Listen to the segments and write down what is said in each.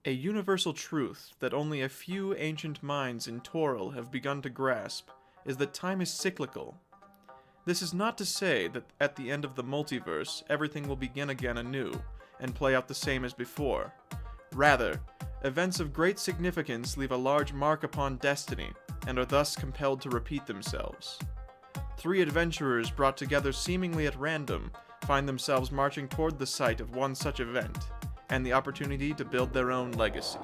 A universal truth that only a few ancient minds in Toril have begun to grasp is that time is cyclical. This is not to say that at the end of the multiverse, everything will begin again anew and play out the same as before. Rather, events of great significance leave a large mark upon destiny and are thus compelled to repeat themselves. 3 adventurers brought together seemingly at random find themselves marching toward the site of one such event, and the opportunity to build their own legacy.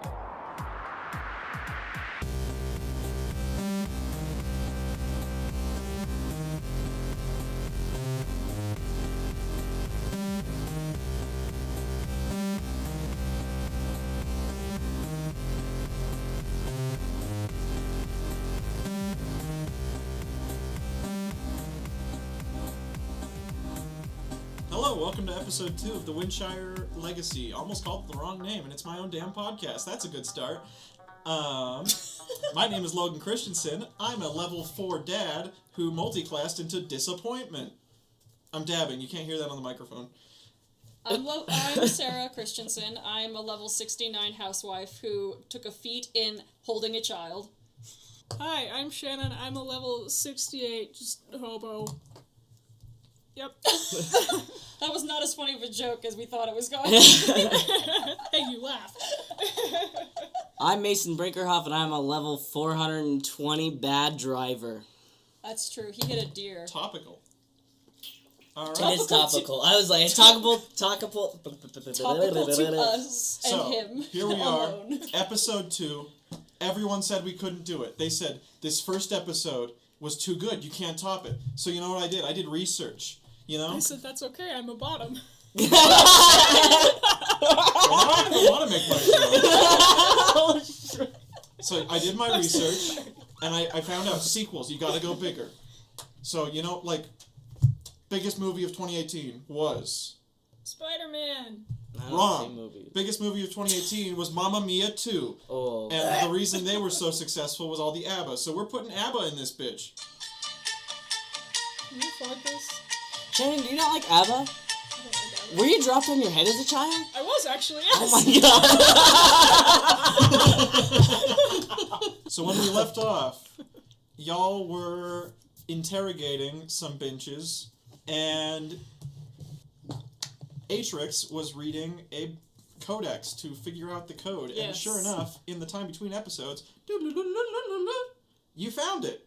Hello, welcome to episode 2 of the Windshire Legacy. Almost called it the wrong name, and it's my own damn podcast. That's a good start. My name is Logan Christensen. I'm a level 4 dad who multi-classed into disappointment. I'm dabbing. You can't hear that on the microphone. I'm Sarah Christensen. I'm a level 69 housewife who took a feat in holding a child. Hi, I'm Shannon. I'm a level 68, just hobo. Yep. That was not as funny of a joke as we thought it was going. Hey, you laughed. I'm Mason Brinkerhoff, and I'm a level 420 bad driver. That's true. He hit a deer. Topical. Alright. It is topical. I was like, topical. Topical to us and So, him. here we are, alone. episode 2. Everyone said we couldn't do it. They said, this first episode was too good. You can't top it. So you know what I did? I did research. You know? I said, that's okay, I'm a bottom. Well, now I don't want to make my joke. So I did my research, and I found out sequels, you gotta go bigger. So, you know, like, biggest movie of 2018 was... Spider-Man. Wrong. Biggest movie of 2018 was Mamma Mia 2. Oh. And the reason they were so successful was all the ABBA. So we're putting ABBA in this bitch. Can you afford this? Shannon, do you not like ABBA? Were you dropped on your head as a child? I was actually, yes. Oh my god. So when we left off, y'all were interrogating some benches, and Atrix was reading a codex to figure out the code. Yes. And sure enough, in the time between episodes, you found it.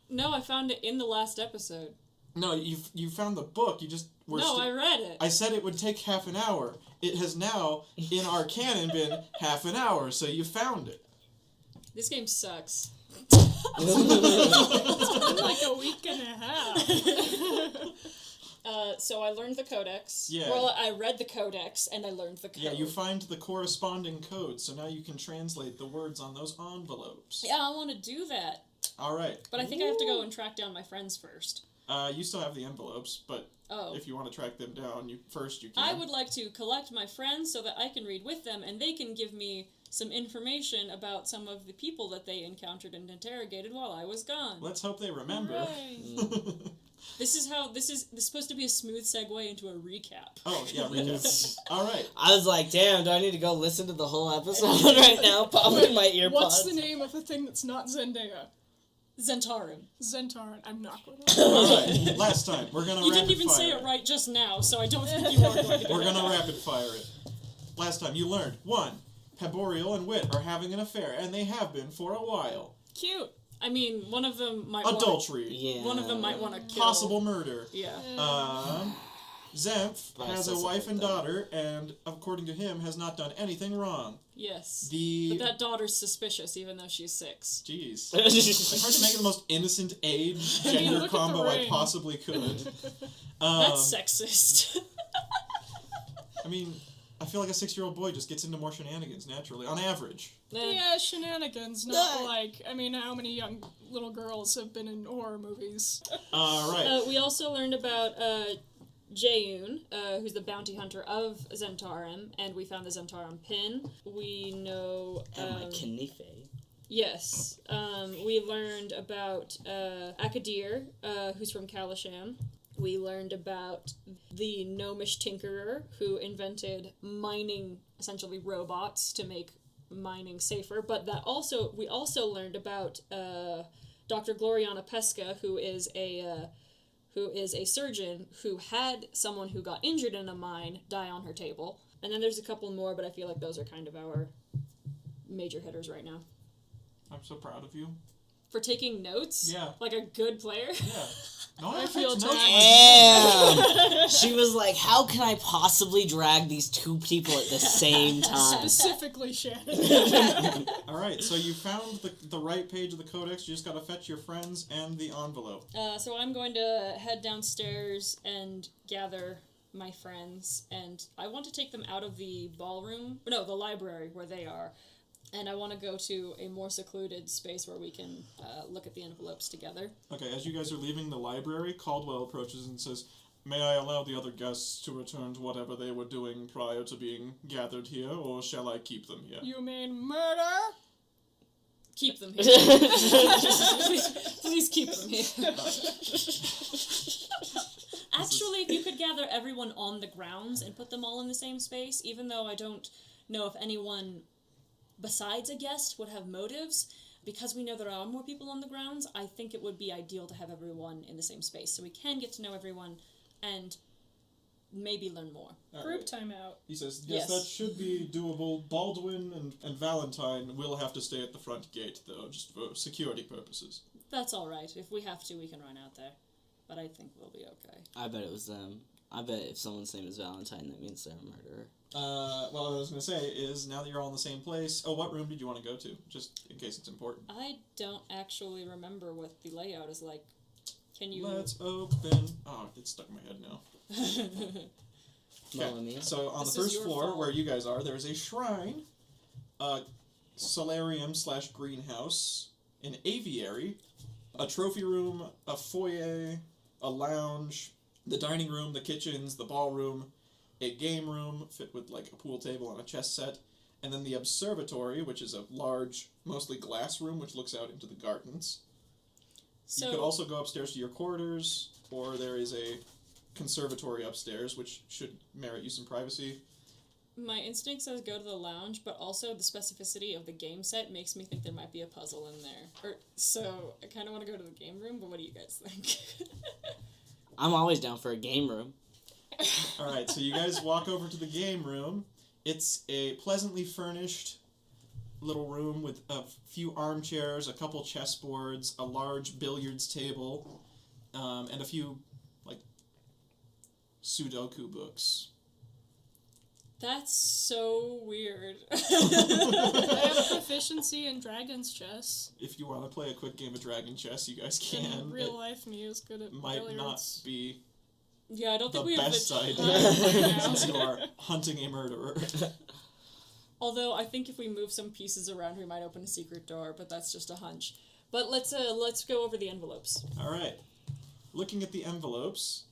No, I found it in the last episode. No, you found the book. You just were. No, I read it. I said it would take half an hour. It has now, in our canon, been half an hour. So you found it. This game sucks. It's been like a week and a half. So I learned the codex. Yeah. Well, I read the codex and I learned the code. Yeah, you find the corresponding code, so now you can translate the words on those envelopes. Yeah, I want to do that. All right. But I think I have to go and track down my friends first. You still have the envelopes, but if you want to track them down, you can. I would like to collect my friends so that I can read with them, and they can give me some information about some of the people that they encountered and interrogated while I was gone. Let's hope they remember. Hooray. This is supposed to be a smooth segue into a recap. Oh, yeah, recap. All right. I was like, damn, do I need to go listen to the whole episode right now? Pop in my earpods. What's the name of the thing that's not Zendaya? Zentarum. Zentaran. I'm not going All right. Last time, we're gonna. You rapid didn't even fire say it right just now, so I don't think you are going to. We're gonna rapid fire it. Last time, you learned 1. Peborial and Wit are having an affair, and they have been for a while. Cute. I mean, one of them might Adultery. Yeah. One of them might want to kill. Possible murder. Yeah. Zemph has a wife and daughter, and according to him, has not done anything wrong. Yes. The But that daughter's suspicious, even though she's 6. Jeez. I tried to make it the most innocent age gender look at the combo I ring. possibly could. That's sexist. I mean, I feel like a 6-year-old boy just gets into more shenanigans naturally, on average. Yeah, shenanigans, not like, I mean, how many young little girls have been in horror movies? Right. We also learned about Jaeun, who's the bounty hunter of Zentarum, and we found the Zentarum pin. We know... And my Kanife. Yes. We learned about Akadir, who's from Kalasham. We learned about the gnomish tinkerer who invented mining, essentially, robots to make mining safer. But we also learned about Dr. Gloriana Pesca, who is a surgeon who had someone who got injured in a mine die on her table. And then there's a couple more, but I feel like those are kind of our major hitters right now. I'm so proud of you. For taking notes? Yeah. Like a good player? Yeah. No, I takes feel notes. Damn! She was like, how can I possibly drag these two people at the same time? Specifically Shannon. All right, so you found the right page of the codex. You just got to fetch your friends and the envelope. So I'm going to head downstairs and gather my friends, and I want to take them out of the the library where they are, and I want to go to a more secluded space where we can look at the envelopes together. Okay, as you guys are leaving the library, Caldwell approaches and says, "May I allow the other guests to return to whatever they were doing prior to being gathered here, or shall I keep them here?" You mean murder? Keep them here. Please keep them here. Actually, if you could gather everyone on the grounds and put them all in the same space, even though I don't know if anyone besides a guest would have motives, because we know there are more people on the grounds, I think it would be ideal to have everyone in the same space, so we can get to know everyone and maybe learn more. All Group right. timeout. He says, yes, Yes. that should be doable. Baldwin and Valentine will have to stay at the front gate, though, just for security purposes. That's alright. If we have to, we can run out there. But I think we'll be okay. I bet it was them. I bet if someone's name is Valentine, that means they're a murderer. What I was going to say is, now that you're all in the same place... Oh, what room did you want to go to? Just in case it's important. I don't actually remember what the layout is like. Can you... Let's open... Oh, it's stuck in my head now. Mamma mia. So on This the is first your floor, fault. where you guys are, there's a shrine, a solarium/greenhouse, an aviary, a trophy room, a foyer, a lounge, the dining room, the kitchens, the ballroom, a game room fit with like a pool table and a chess set, and then the observatory, which is a large, mostly glass room which looks out into the gardens. So, You could also go upstairs to your quarters, or there is a conservatory upstairs, which should merit you some privacy. my instinct says go to the lounge, but also the specificity of the game set makes me think there might be a puzzle in there. So I kind of want to go to the game room, but what do you guys think? I'm always down for a game room. Alright, so you guys walk over to the game room. It's a pleasantly furnished little room with a few armchairs, a couple chessboards, a large billiards table, and a few, like, Sudoku books. That's so weird. I have a proficiency in Dragon's Chess. If you want to play a quick game of Dragon Chess, you guys can. In real life, me is good at It might billiards. not be Yeah, I don't the think we have best the idea time right now. since you are hunting a murderer. Although I think if we move some pieces around, we might open a secret door, but that's just a hunch. But let's go over the envelopes. Alright. Looking at the envelopes,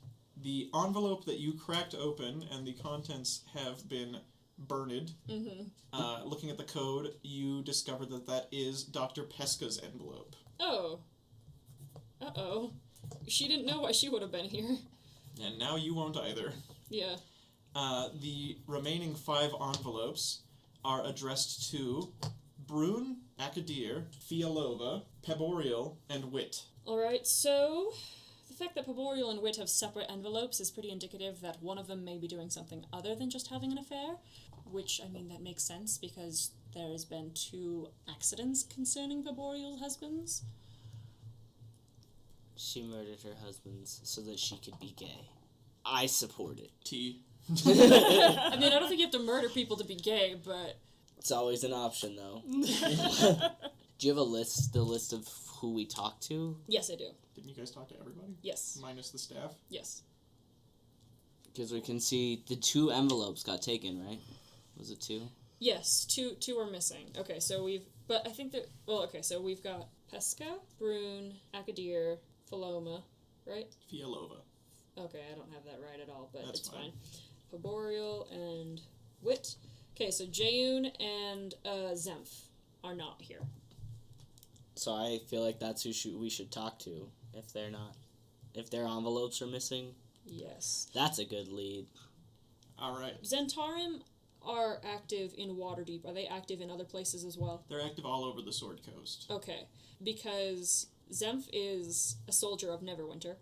the envelope that you cracked open and the contents have been burned. Mm-hmm. Looking at the code, you discover that that is Dr. Pesca's envelope. Oh. Uh-oh. She didn't know why she would have been here. And now you won't either. Yeah. The remaining 5 envelopes are addressed to Brune, Akadir, Fialova, Peborial, and Wit. Alright, so the fact that Peborial and Wit have separate envelopes is pretty indicative that one of them may be doing something other than just having an affair, which, I mean, that makes sense because there's been 2 accidents concerning Peborial's husbands. She murdered her husbands so that she could be gay. I support it. T. I mean, I don't think you have to murder people to be gay, but... It's always an option, though. Do you have the list of who we talked to? Yes, I do. Didn't you guys talk to everybody? Yes. Minus the staff? Yes. Because we can see the 2 envelopes got taken, right? Was it 2? Yes, two are missing. Okay, so we've... But I think that... Well, okay, so we've got Pesca, Brune, Akadir, Philoma, right? Fialova. Okay, I don't have that right at all, but That's it's fine. fine. Peborial and Wit. Okay, so Jayoon and Zemph are not here. So I feel like that's who we should talk to if they're not. If their envelopes are missing, Yes. that's a good lead. Alright. Zentarim, are active in Waterdeep, are they active in other places as well? They're active all over the Sword Coast. Okay, because Zemph is a soldier of Neverwinter.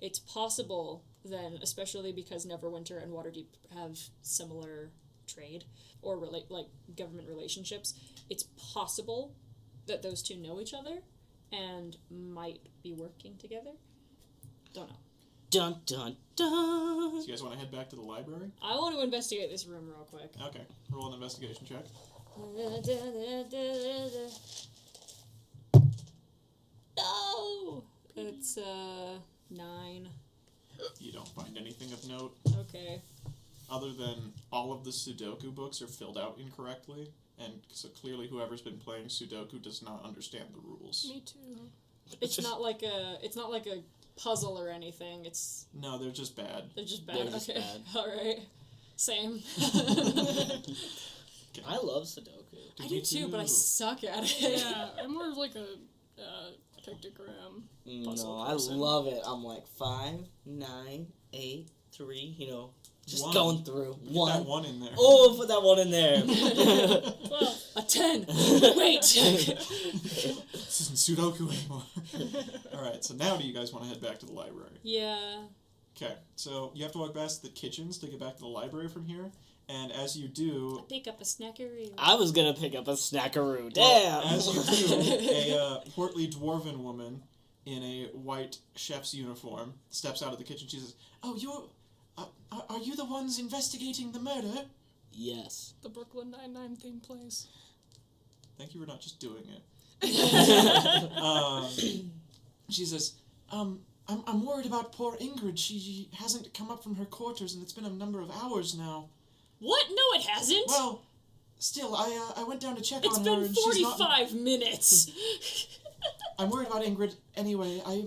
It's possible then, especially because Neverwinter and Waterdeep have similar trade or government relationships, it's possible that those two know each other and might be working together. Don't know. Dun dun dun. So you guys want to head back to the library? I want to investigate this room real quick. Okay. Roll an investigation check. No! It's 9. You don't find anything of note, Okay. other than all of the Sudoku books are filled out incorrectly, and so clearly whoever's been playing Sudoku does not understand the rules. Me too. It's not like a puzzle or anything. No, they're just bad. They're just bad. They're just okay. bad. All right. Same. I love Sudoku. I do too, but I suck at it. Yeah, I'm more of like a pictogram puzzle No, I person. love it. I'm like 5, 9, 8, 3. Just One. going through. Get that 1. one in there. Oh, put that 1 in there. 12. A 10. Wait. This isn't Sudoku anymore. Alright, so now do you guys want to head back to the library? Yeah. Okay, so you have to walk past the kitchens to get back to the library from here, and as you do, Pick up a snackaroo. I was gonna pick up a snackaroo. well, Damn. as you do, a portly dwarven woman in a white chef's uniform steps out of the kitchen. She says, "Oh, are you the ones investigating the murder?" Yes. The Brooklyn Nine-Nine theme plays. Thank you for not just doing it. She says, I'm worried about poor Ingrid. She hasn't come up from her quarters, and it's been a number of hours now. What? No, it hasn't. Well, still, I went down to check it's on been her, and she's not... 45 minutes. I'm worried about Ingrid anyway. I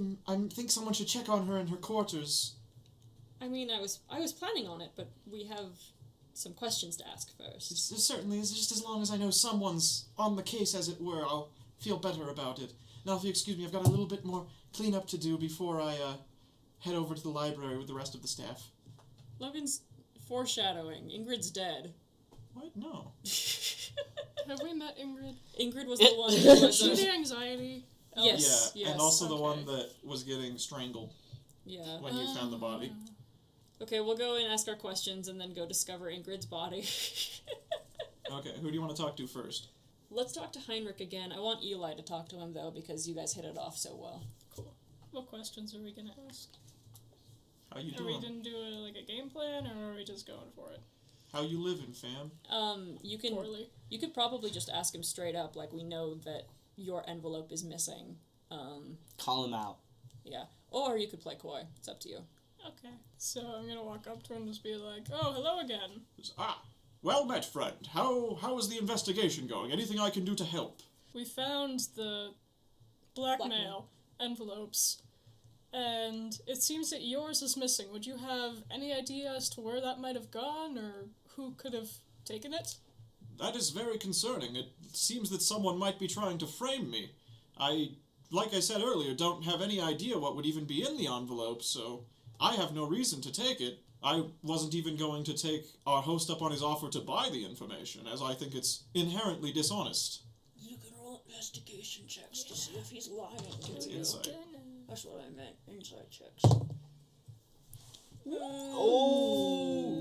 think someone should check on her in her quarters. I mean, I was planning on it, but we have some questions to ask first. Certainly, it's just as long as I know someone's on the case, as it were, I'll feel better about it. Now, if you excuse me, I've got a little bit more cleanup to do before I head over to the library with the rest of the staff. Logan's foreshadowing. Ingrid's dead. What? No. Have we met Ingrid? Ingrid was the one who was... She the anxiety. Yes, Yeah, yes. and also the okay. one that was getting strangled Yeah. when you found the body. Okay, we'll go and ask our questions and then go discover Ingrid's body. Okay, who do you want to talk to first? Let's talk to Heinrich again. I want Eli to talk to him, though, because you guys hit it off so well. Cool. What questions are we gonna ask? How you Are we doing? gonna do a game plan, or are we just going for it? How you living, fam? You can... Poorly. You could probably just ask him straight up, like, we know that your envelope is missing. Call him out. Yeah. Or you could play coy. It's up to you. Okay. So I'm gonna walk up to him and just be like, "Oh, hello again." Well met, friend. How is the investigation going? Anything I can do to help? We found the blackmail envelopes, and it seems that yours is missing. Would you have any idea as to where that might have gone, or who could have taken it? That is very concerning. It seems that someone might be trying to frame me. Like I said earlier, don't have any idea what would even be in the envelope, so I have no reason to take it. I wasn't even going to take our host up on his offer to buy the information, as I think it's inherently dishonest. You can roll investigation checks to see if he's lying to It's you. insight. That's what I meant. Insight checks. Oh.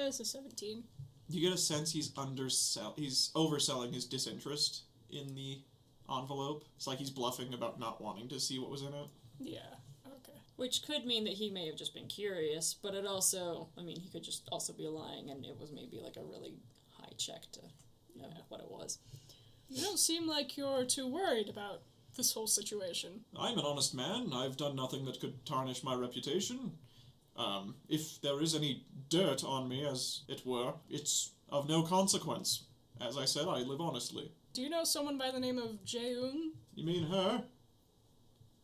That's a 17. You get a sense he's overselling his disinterest in the envelope. It's like he's bluffing about not wanting to see what was in it. Yeah. Okay. Which could mean that he may have just been curious, but it also, I mean, he could just also be lying, and it was maybe like a really high check to know what it was. You don't seem like you're too worried about this whole situation. I'm an honest man. I've done nothing that could tarnish my reputation. If there is any dirt on me, as it were, it's of no consequence. As I said, I live honestly. Do you know someone by the name of Jaeun? You mean her?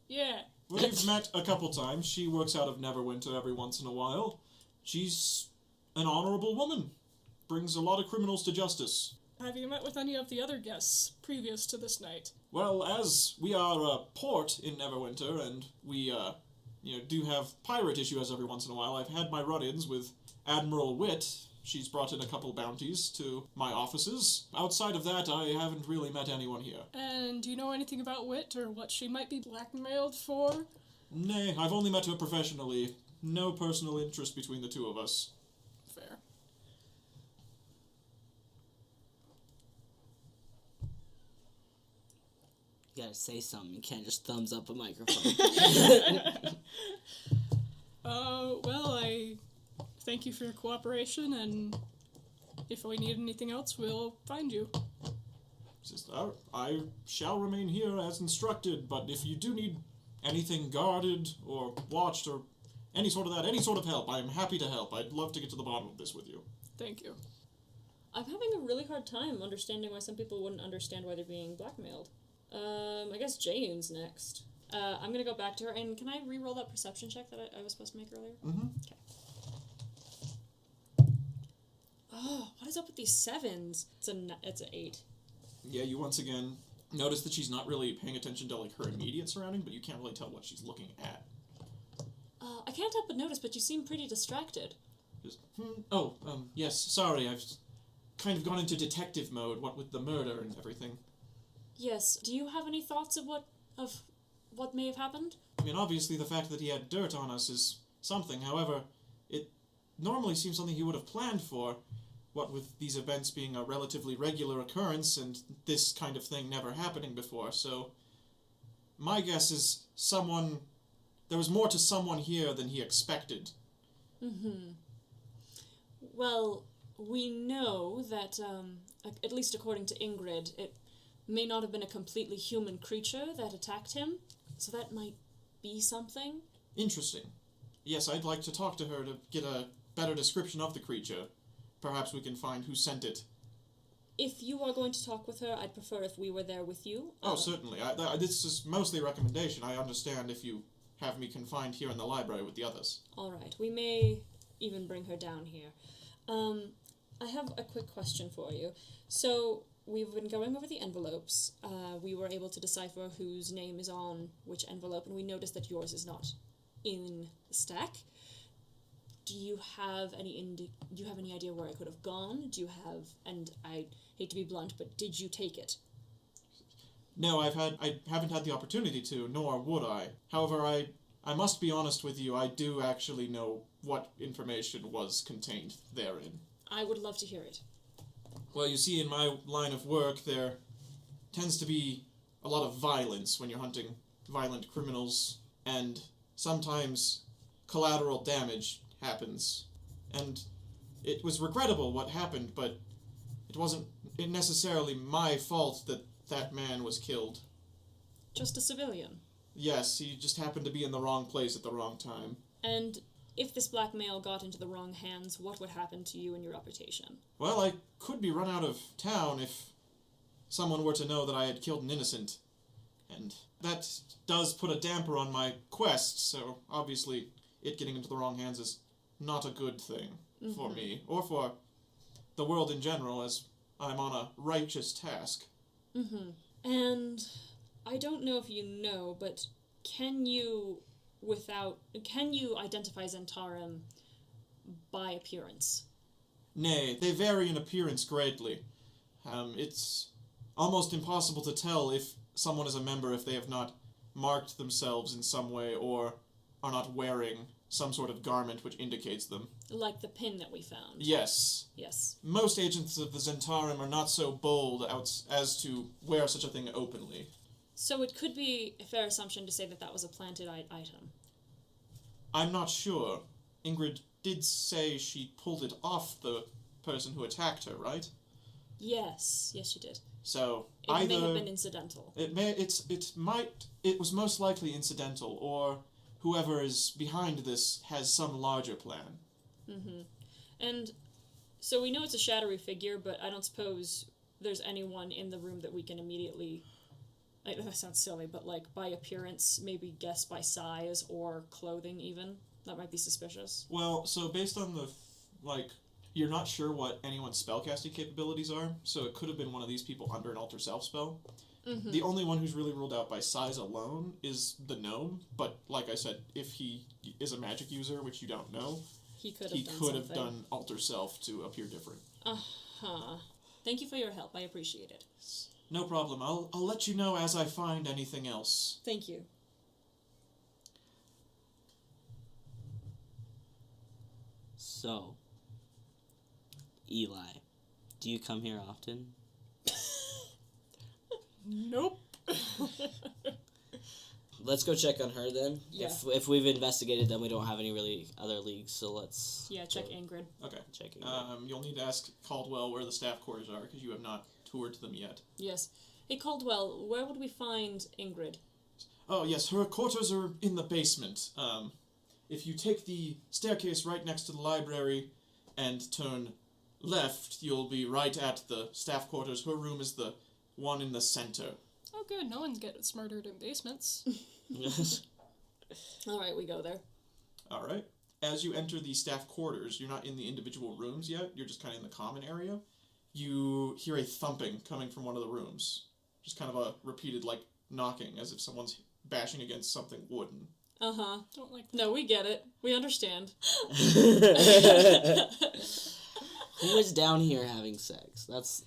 Yeah. We've met a couple times. She works out of Neverwinter every once in a while. She's an honorable woman. Brings a lot of criminals to justice. Have you met with any of the other guests previous to this night? Well, as we are a port in Neverwinter, and we, do have pirate issues every once in a while, I've had my run-ins with Admiral Wit. She's brought in a couple bounties to my offices. Outside of that, I haven't really met anyone here. And do you know anything about Wit or what she might be blackmailed for? Nay, I've only met her professionally. No personal interest between the two of us. Fair. You gotta say something. You can't just thumbs up a microphone. Well, I thank you for your cooperation, and if we need anything else, we'll find you. Just, I shall remain here as instructed, but if you do need anything guarded or watched or any sort of help, I'm happy to help. I'd love to get to the bottom of this with you. Thank you. I'm having a really hard time understanding why some people wouldn't understand why they're being blackmailed. I guess Jane's next. I'm gonna go back to her, and can I re-roll that perception check that I was supposed to make earlier? Mm-hmm. Okay. Oh, what is up with these sevens? It's an 8. Yeah, you once again notice that she's not really paying attention to, like, her immediate surrounding, but you can't really tell what she's looking at. I can't help but notice, but you seem pretty distracted. Just, yes, sorry, I've kind of gone into detective mode, what with the murder and everything. Yes. Do you have any thoughts of what may have happened? I mean, obviously the fact that he had dirt on us is something, however, it normally seems something he would have planned for, what with these events being a relatively regular occurrence and this kind of thing never happening before, so my guess is there was more to someone here than he expected. Mm-hmm. Well, we know that, at least according to Ingrid, it may not have been a completely human creature that attacked him, so that might be something. Interesting. Yes, I'd like to talk to her to get a better description of the creature. Perhaps we can find who sent it. If you are going to talk with her, I'd prefer if we were there with you. Oh, certainly. This is mostly a recommendation. I understand if you have me confined here in the library with the others. All right. We may even bring her down here. I have a quick question for you. So, we've been going over the envelopes. We were able to decipher whose name is on which envelope, and we noticed that yours is not in the stack. Do you have any idea where it could have gone? Do you have, and I hate to be blunt, but did you take it? No, I haven't had the opportunity to, nor would I. However, I must be honest with you, I do actually know what information was contained therein. I would love to hear it. Well, you see, in my line of work, there tends to be a lot of violence when you're hunting violent criminals, and sometimes collateral damage happens. And it was regrettable what happened, but it wasn't necessarily my fault that that man was killed. Just a civilian. Yes, he just happened to be in the wrong place at the wrong time. And if this blackmail got into the wrong hands, what would happen to you and your reputation? Well, I could be run out of town if someone were to know that I had killed an innocent. And that does put a damper on my quest, so obviously it getting into the wrong hands is not a good thing for me, or for the world in general, as I'm on a righteous task. Mm-hmm. And I don't know if you know, but can you identify Zentarum by appearance? Nay, they vary in appearance greatly. It's almost impossible to tell if someone is a member if they have not marked themselves in some way or are not wearing some sort of garment which indicates them. Like the pin that we found. Yes. Yes. Most agents of the Zentarum are not so bold as to wear such a thing openly. So it could be a fair assumption to say that that was a planted item. I'm not sure. Ingrid did say she pulled it off the person who attacked her, right? Yes. Yes, she did. So it either may have been incidental. It was most likely incidental, or whoever is behind this has some larger plan. Mm-hmm. And so we know it's a shadowy figure, but I don't suppose there's anyone in the room that we can immediately, that sounds silly, but like by appearance, maybe guess by size or clothing even. That might be suspicious. Well, so based on the, you're not sure what anyone's spellcasting capabilities are, so it could have been one of these people under an Alter Self spell. Mm-hmm. The only one who's really ruled out by size alone is the gnome, but like I said, if he is a magic user, which you don't know, He could have he done could have something. done alter self to appear different. Uh-huh. Thank you for your help. I appreciate it. No problem. I'll let you know as I find anything else. Thank you. So, Eli, do you come here often? Nope. Let's go check on her then. Yeah. If we've investigated them, we don't have any really other leagues, so let's Yeah, check Ingrid. Okay. check it. You'll need to ask Caldwell where the staff quarters are, because you have not toured them yet. Yes. Hey, Caldwell, where would we find Ingrid? Oh, yes, her quarters are in the basement. If you take the staircase right next to the library and turn left, you'll be right at the staff quarters. Her room is the one in the center. Oh, good. No one's getting murdered in basements. All right, we go there. All right. As you enter the staff quarters, you're not in the individual rooms yet. You're just kind of in the common area. You hear a thumping coming from one of the rooms. Just kind of a repeated, like, knocking, as if someone's bashing against something wooden. Uh-huh. Don't like that. No, we get it. We understand. Who is down here having sex? That's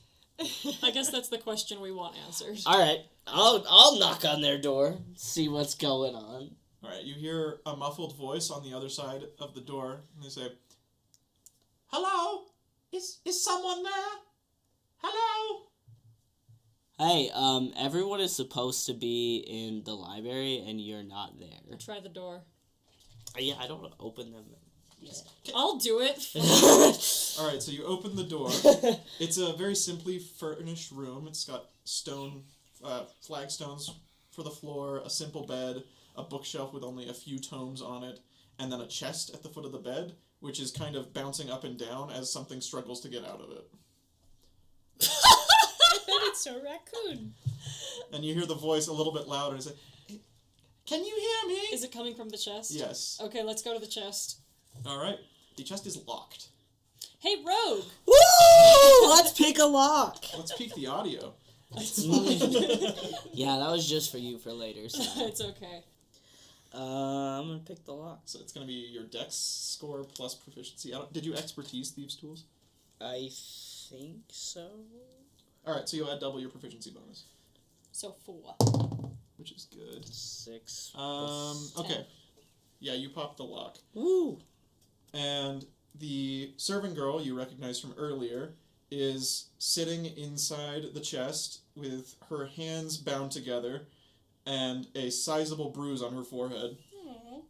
I guess that's the question we want answered. all right. I'll knock on their door, see what's going on. All right, you hear a muffled voice on the other side of the door, and they say, "Hello? Is someone there? Hello?" Hey, everyone is supposed to be in the library, and you're not there. Try the door. Yeah, I don't want to open them. I'll do it. All right, so you open the door. It's a very simply furnished room. It's got stone flagstones for the floor, a simple bed, a bookshelf with only a few tomes on it, and then a chest at the foot of the bed, which is kind of bouncing up and down as something struggles to get out of it. I bet it's a raccoon. And you hear the voice a little bit louder. It's like, "Can you hear me?" Is it coming from the chest? Yes. Okay, let's go to the chest. All right. The chest is locked. Hey, Rogue! Woo! Let's pick a lock. Let's peek the audio. It's fine. Yeah, that was just for you for later. So. It's okay. I'm gonna pick the lock. So it's going to be your dex score plus proficiency. Did you expertise thieves' tools? I think so. All right, so you'll add double your proficiency bonus, So 4. which is good. 6. Okay. 10. Yeah, you pop the lock. Woo! And the servant girl you recognize from earlier is sitting inside the chest with her hands bound together and a sizable bruise on her forehead. Aw.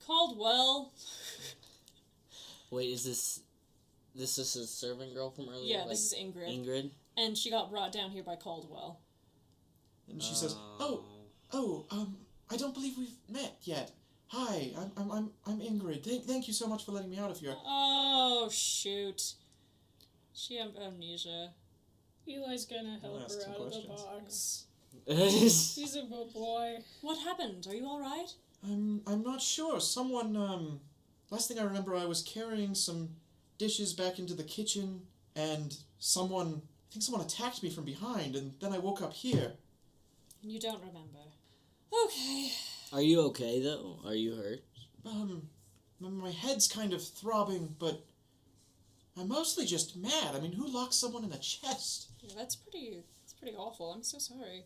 Caldwell. Wait, is this is a servant girl from earlier? Yeah, like this is Ingrid. Ingrid. And she got brought down here by Caldwell. And she says, I don't believe we've met yet. Hi, I'm Ingrid. Thank you so much for letting me out of here. Oh, shoot. She had amnesia. Eli's gonna help ask her some out of the questions. box. He's a good boy. What happened? Are you alright? I'm not sure. Someone, last thing I remember, I was carrying some dishes back into the kitchen, and I think someone attacked me from behind, and then I woke up here. You don't remember. Okay. Are you okay though? Are you hurt? My head's kind of throbbing, but I'm mostly just mad. I mean, who locks someone in the chest? Yeah, that's pretty awful. I'm so sorry.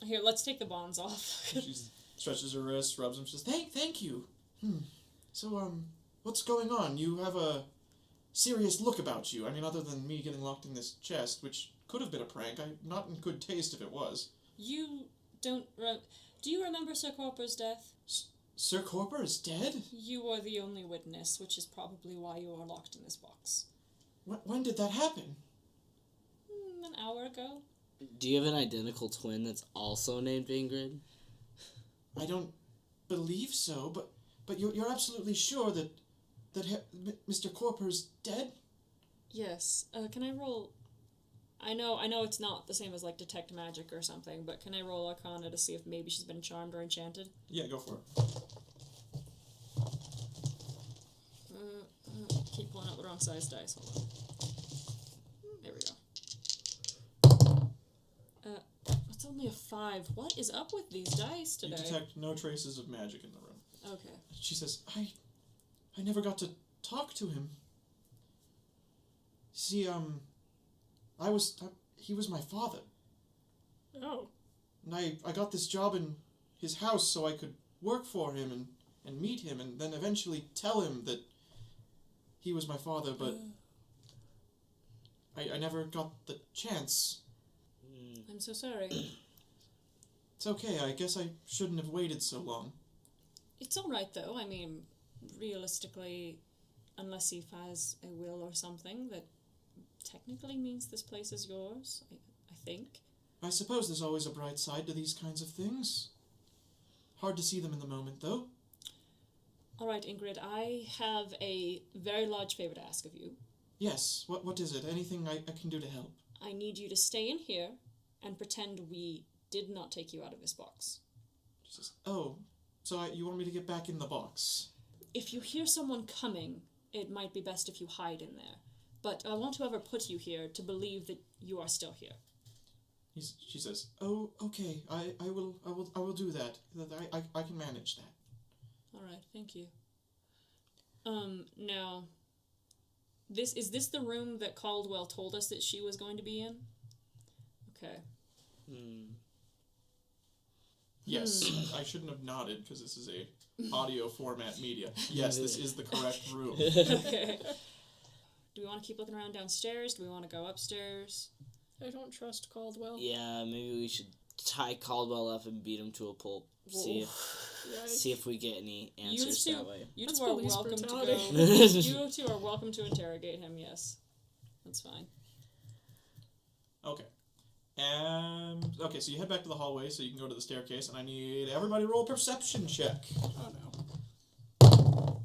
Here, let's take the bonds off. She stretches her wrist, rubs them, says, Thank you. So, what's going on? You have a serious look about you. I mean, other than me getting locked in this chest, which could have been a prank. I'm not in good taste if it was. You don't do you remember Sir Corpor's death? Sir Corper is dead? You were the only witness, which is probably why you are locked in this box. When did that happen? An hour ago. Do you have an identical twin that's also named Ingrid? I don't believe so, but you're absolutely sure that Mr. Corper's dead? Yes. Can I roll? I know it's not the same as like detect magic or something, but can I roll Arcana to see if maybe she's been charmed or enchanted? Yeah, go for it. Keep pulling out the wrong size dice. Hold on. There we go. It's only a 5. What is up with these dice today? You detect no traces of magic in the room. Okay. She says, I I never got to talk to him. See, he was my father. Oh. And I got this job in his house so I could work for him and meet him and then eventually tell him that he was my father, but I never got the chance. I'm so sorry. It's okay, I guess I shouldn't have waited so long. It's alright though. I mean, realistically, unless he has a will or something, that technically means this place is yours, I think. I suppose there's always a bright side to these kinds of things. Hard to see them in the moment, though. Alright, Ingrid, I have a very large favor to ask of you. Yes, what is it? Anything I can do to help? I need you to stay in here and pretend we did not take you out of this box. She says, oh, so you want me to get back in the box? If you hear someone coming, it might be best if you hide in there. But I want whoever put you here to believe that you are still here. She says, oh, okay, I will do that. I can manage that. Alright, thank you. Now, is this the room that Caldwell told us that she was going to be in? Okay. Yes, I shouldn't have nodded because this is a audio format media. Yes, this is the correct room. Okay. Do we want to keep looking around downstairs? Do we want to go upstairs? I don't trust Caldwell. Yeah, maybe we should tie Caldwell up and beat him to a pulp. See if we get any answers that way. You That's two are police welcome to go. brutality. You two are welcome to interrogate him. Yes, that's fine. Okay. Okay, so you head back to the hallway so you can go to the staircase, and I need everybody roll a perception check. Oh no.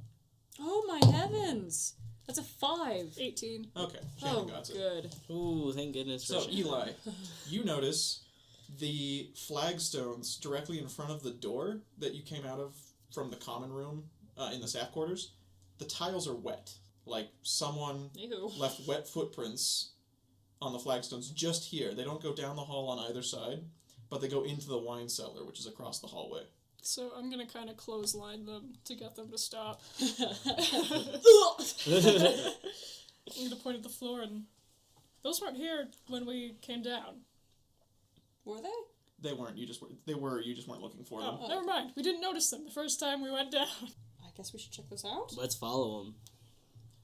Oh my heavens! That's a 5. 18. Okay, Shannon Oh, got it. good. Ooh, thank goodness for So, Shannon. Eli, you notice the flagstones directly in front of the door that you came out of from the common room in the staff quarters. The tiles are wet. Like, someone Ew. left wet footprints on the flagstones just here. They don't go down the hall on either side, but they go into the wine cellar, which is across the hallway. So I'm gonna kind of clothesline them to get them to stop. I'm gonna point at the floor and... Those weren't here when we came down. Were they? They weren't. You just weren't looking for them. Oh, never mind. We didn't notice them the first time we went down. I guess we should check this out. Let's follow him.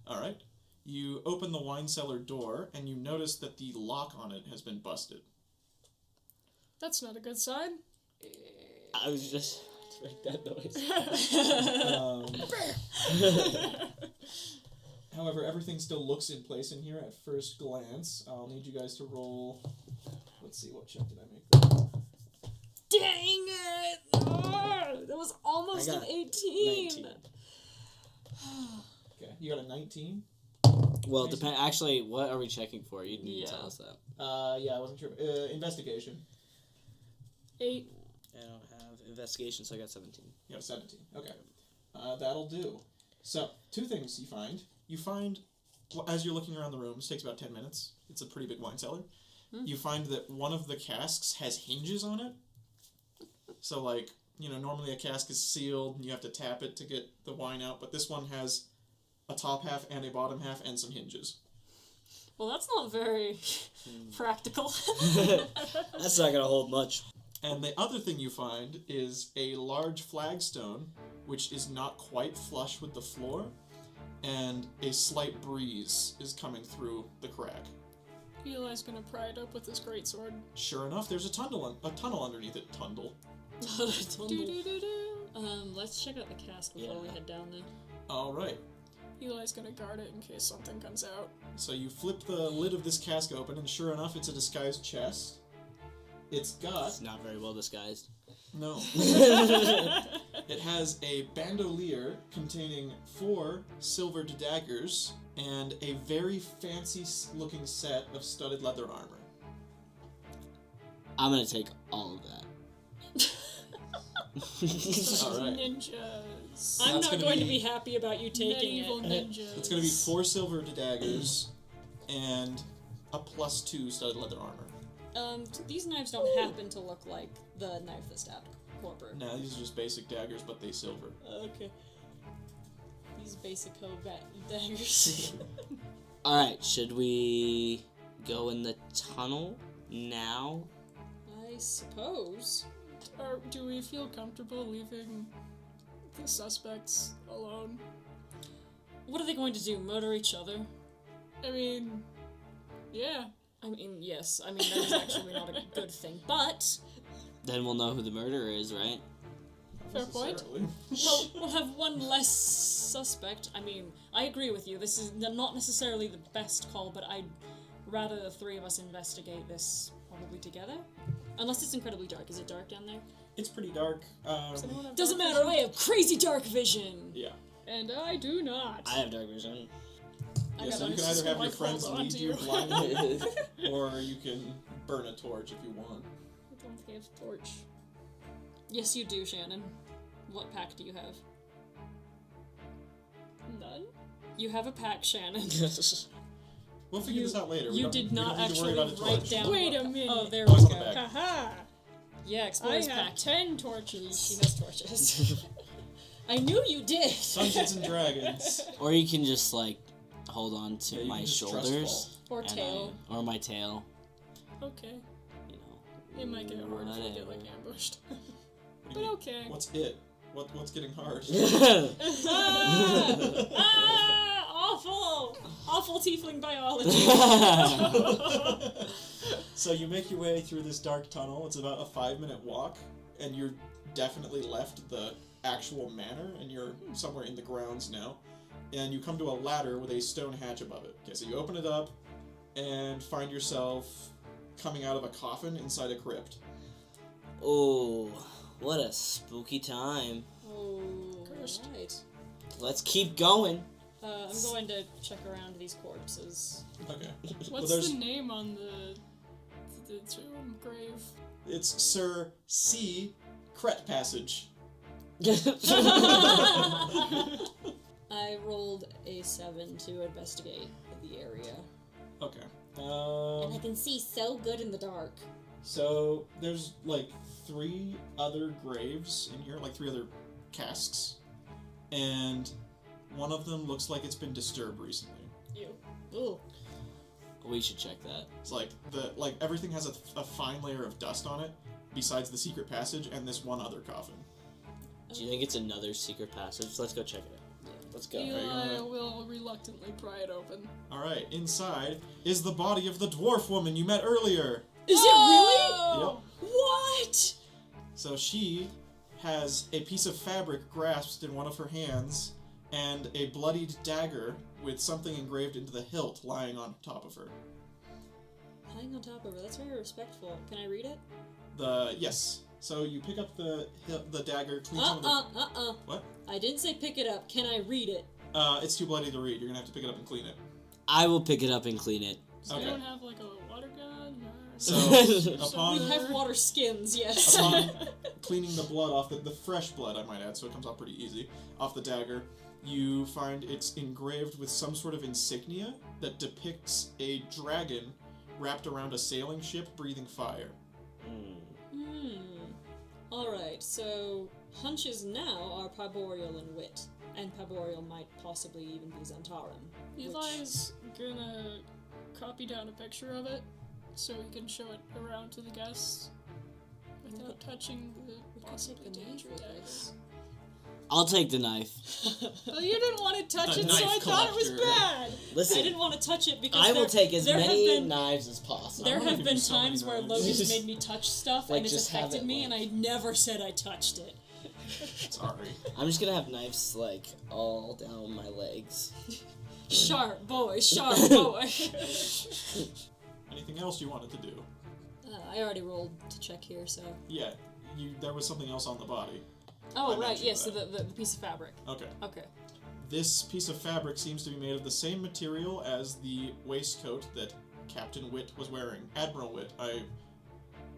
All right. You open the wine cellar door, and you notice that the lock on it has been busted. That's not a good sign. I was just to make that noise. However, everything still looks in place in here at first glance. I'll need you guys to roll. Let's see, what check did I make there? Dang it! Oh, that was almost I an got 18. 19. Okay, you got a 19? Well, actually, what are we checking for? You didn't tell us that. Yeah, I wasn't sure. Investigation. 8. I don't have investigation, so I got 17. You got 17. Okay. That'll do. So, two things you find. You find, well, as you're looking around the room, this takes about 10 minutes. It's a pretty big wine cellar. You find that one of the casks has hinges on it. So, like, normally a cask is sealed and you have to tap it to get the wine out, but this one has a top half and a bottom half and some hinges. Well, that's not very practical. That's not gonna hold much. And the other thing you find is a large flagstone, which is not quite flush with the floor, and a slight breeze is coming through the crack. Eli's gonna pry it up with his greatsword. Sure enough, there's a tunnel underneath it. Tundle. Let's check out the cask before we head down there. All right. Eli's gonna guard it in case something comes out. So you flip the lid of this cask open, and sure enough, it's a disguised chest. It's not very well disguised. No. It has a bandolier containing 4 silver daggers and a very fancy-looking set of studded leather armor. I'm gonna take all of that. All right. Ninjas. I'm That's not gonna going to be be happy about you taking Medieval it. ninjas. It's going to be 4 silver daggers and a +2 studded leather armor. These knives don't happen to look like the knife that stabbed Corporate. No, these are just basic daggers, but they silver. Okay. These basic daggers. Alright, should we go in the tunnel now? I suppose. Or do we feel comfortable leaving the suspects alone? What are they going to do? Murder each other? I mean, yeah. I mean, yes. I mean, that is actually not a good thing. But Then we'll know who the murderer is, right? Fair point. Necessarily. we'll have one less suspect. I mean, I agree with you. This is not necessarily the best call, but I'd rather the three of us investigate this probably together. Unless it's incredibly dark. Is it dark down there? It's pretty dark. Does anyone have Doesn't dark matter. I vision? have crazy dark vision. Yeah. And I do not. I have dark vision. I Yeah, got so you ice can either have your like friends hold on lead to you you. blindly, or you can burn a torch if you want. I don't think I have a torch. Yes, you do, Shannon. What pack do you have? None? You have a pack, Shannon. We'll figure this out later. You we did don't not need to actually worry about a write torch. down. Wait a minute. Oh, there Oh, we it's on the go. back. Haha! Yeah, I Explorer's have pack. 10 torches. She has torches. I knew you did. Dungeons and Dragons. Or you can just, like, hold on to Yeah, you my can just trust shoulders. Or and tail. or my tail. Okay. You know. It might get hard if we get, whatever. like, ambushed. What do you But mean? okay. What's it? What's getting hard? Awful! Awful tiefling biology. So you make your way through this dark tunnel. It's about a 5-minute walk, and you're definitely left the actual manor, and you're somewhere in the grounds now. And you come to a ladder with a stone hatch above it. Okay, so you open it up and find yourself coming out of a coffin inside a crypt. Oh, what a spooky time. Oh, Cursed. right. Let's keep going. I'm going to check around these corpses. Okay. What's there's- the name on the tomb grave? It's Sir C. Cret Passage. I rolled a 7 to investigate the area. Okay. And I can see so good in the dark. So there's like 3 other graves in here, like 3 other casks, and one of them looks like it's been disturbed recently. You. Ooh. We should check that. It's like everything has a fine layer of dust on it, besides the secret passage and this one other coffin. Do you think it's another secret passage? Let's go check it out. Let's go. you Eli gonna- will reluctantly pry it open. All right, inside is the body of the dwarf woman you met earlier. Is Yep. it really? What? So she has a piece of fabric grasped in one of her hands and a bloodied dagger with something engraved into the hilt lying on top of her. Lying on top of her. That's very respectful. Can I read it? Yes. So you pick up the dagger, clean some of the... What? I didn't say pick it up. Can I read it? It's too bloody to read. You're gonna have to pick it up and clean it. I will pick it up and clean it. Does Okay. anyone have like a water gun? Or... So upon We have water skins, yes. upon cleaning the blood off the fresh blood, I might add, so it comes out pretty easy off the dagger, you find it's engraved with some sort of insignia that depicts a dragon wrapped around a sailing ship breathing fire. Alright, so hunches now are Piborial and Wit. And Piborial might possibly even be Zentarum. Eli's gonna copy down a picture of it so he can show it around to the guests without touching the We could possibly take the knife dangerous with dagger. us. I'll take the knife. Well, you didn't want to touch The it, so I knife thought it was collector. bad. Listen, I didn't want to touch it because I will take as there many have been, knives as possible. There I'm gonna have give been you so many times where knives. Logan's made me touch stuff Like, and it's just have affected it, me, like- and I never said I touched it. Sorry. I'm just gonna have knives, like, all down my legs. Sharp boy, sharp boy. Anything else you wanted to do? I already rolled to check here, so. Yeah, there was something else on the body. Oh, I right, mentioned yes, so that. the piece of fabric. Okay. Okay. This piece of fabric seems to be made of the same material as the waistcoat that Captain Witt was wearing. Admiral Witt. I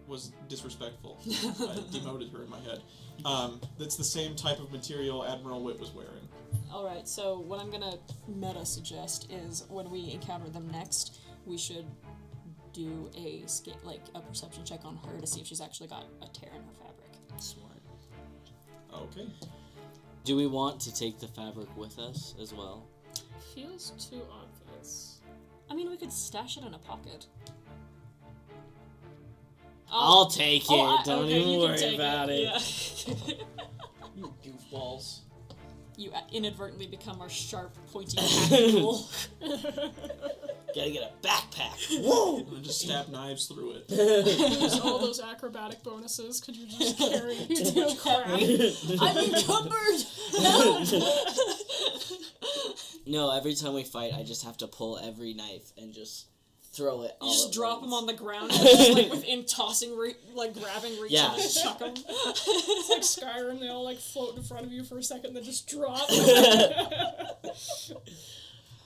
was disrespectful. I demoted her in my head. That's the same type of material Admiral Witt was wearing. Alright, so what I'm gonna meta suggest is when we encounter them next, we should do a perception check on her to see if she's actually got a tear in her fabric. Smart. Okay. Do we want to take the fabric with us as well? Feels too obvious. I mean, we could stash it in a pocket. I'll take it. Don't okay, even you can worry take about it. Yeah. You goofballs. You inadvertently become our sharp, pointy tool. Gotta get a backpack. Whoa! And then just stab knives through it. Use all those acrobatic bonuses. Could you just carry too much crap? I'm encumbered! No, every time we fight, I just have to pull every knife and just throw it. You all just at drop once. them on the ground, and just, like within tossing, grabbing reach, Yeah. and just chuck them. It's like Skyrim. They all like float in front of you for a second, then just drop.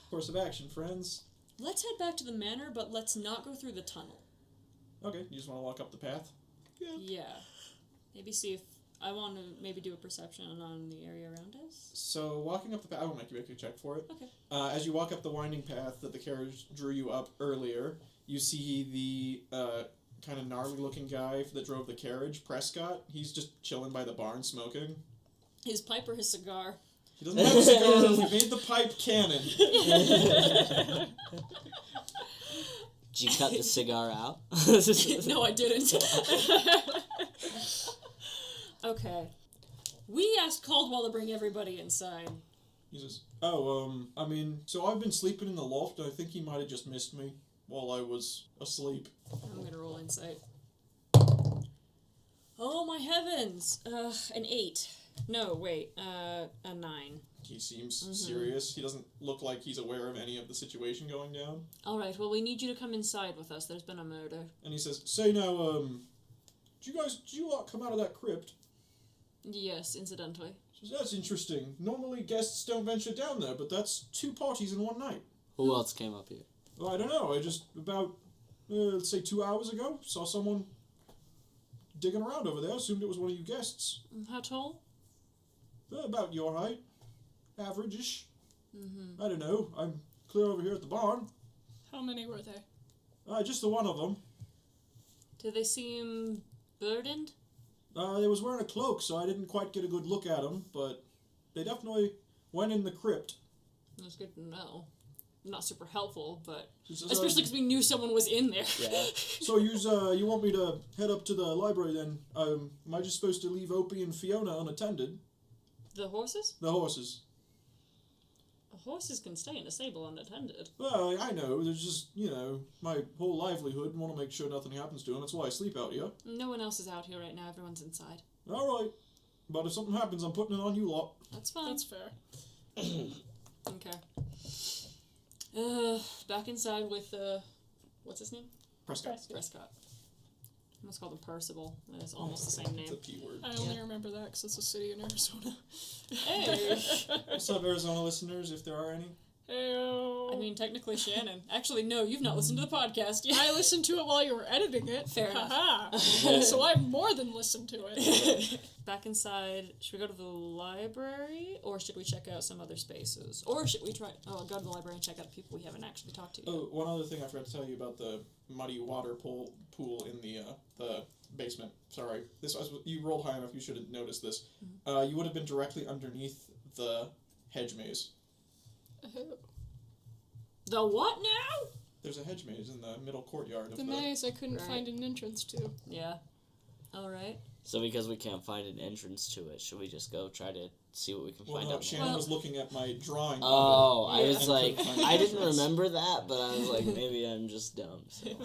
Course of action, friends. Let's head back to the manor, but let's not go through the tunnel. Okay, you just want to walk up the path? Yeah. Maybe see if I want to maybe do a perception on the area around us. So, walking up the path, I will make you make a check for it. Okay. As you walk up the winding path that the carriage drew you up earlier, you see the kind of gnarly-looking guy that drove the carriage, Prescott. He's just chilling by the barn smoking. His pipe or his cigar? He doesn't have a cigar. We made the pipe cannon. Did you cut the cigar out? No, I didn't. Okay. We asked Caldwell to bring everybody inside. He says, so I've been sleeping in the loft, and I think he might have just missed me while I was asleep. I'm gonna roll insight. Oh my heavens! An 8. No, wait, a 9. He seems serious. He doesn't look like he's aware of any of the situation going down. Alright, well, we need you to come inside with us. There's been a murder. And he says, say now, did you lot come out of that crypt? Yes, incidentally. He says, that's interesting. Normally guests don't venture down there, but that's 2 parties in one night. Who else came up here? Well, I don't know. I just, about, let's say 2 hours ago, saw someone digging around over there. Assumed it was one of you guests. How tall? About your height. Average-ish. I don't know. I'm clear over here at the barn. How many were they? Just the one of them. Do they seem burdened? They was wearing a cloak, so I didn't quite get a good look at them, but they definitely went in the crypt. That's good to know. Not super helpful, but... He says, Especially because we knew someone was in there. Yeah. So you want me to head up to the library then? Am I just supposed to leave Opie and Fiona unattended? The horses? The horses. Horses can stay in a stable unattended. Well, I know. There's just, my whole livelihood and want to make sure nothing happens to them. That's why I sleep out here. No one else is out here right now. Everyone's inside. All right. But if something happens, I'm putting it on you lot. That's fine. That's fair. Okay. Back inside with, what's his name? Prescott. Prescott. I almost called him Percival. It's almost the same It's name. a P word. I only remember that because it's a city in Arizona. Hey! What's up, Arizona listeners, if there are any? Heyo. I mean, technically Shannon. Actually, no, you've not listened to the podcast yet. I listened to it while you were editing it. Fair enough. Haha. So I've more than listened to it. Back inside, should we go to the library, or should we check out some other spaces? Or should we go to the library and check out people we haven't actually talked to yet? Oh, one other thing I forgot to tell you about the muddy water pool in the basement. Sorry. You rolled high enough, you should have noticed this. You would have been directly underneath the hedge maze. The what now? There's a hedge maze in the middle courtyard of The maze I couldn't Right. find an entrance to. Yeah. Alright. So because we can't find an entrance to it, should we just go try to see what we can Well, find no, out? Shannon Well- was looking at my drawing. Oh, of I Yeah. was like, couldn't find I the didn't entrance. remember that, but I was like, maybe I'm just dumb. So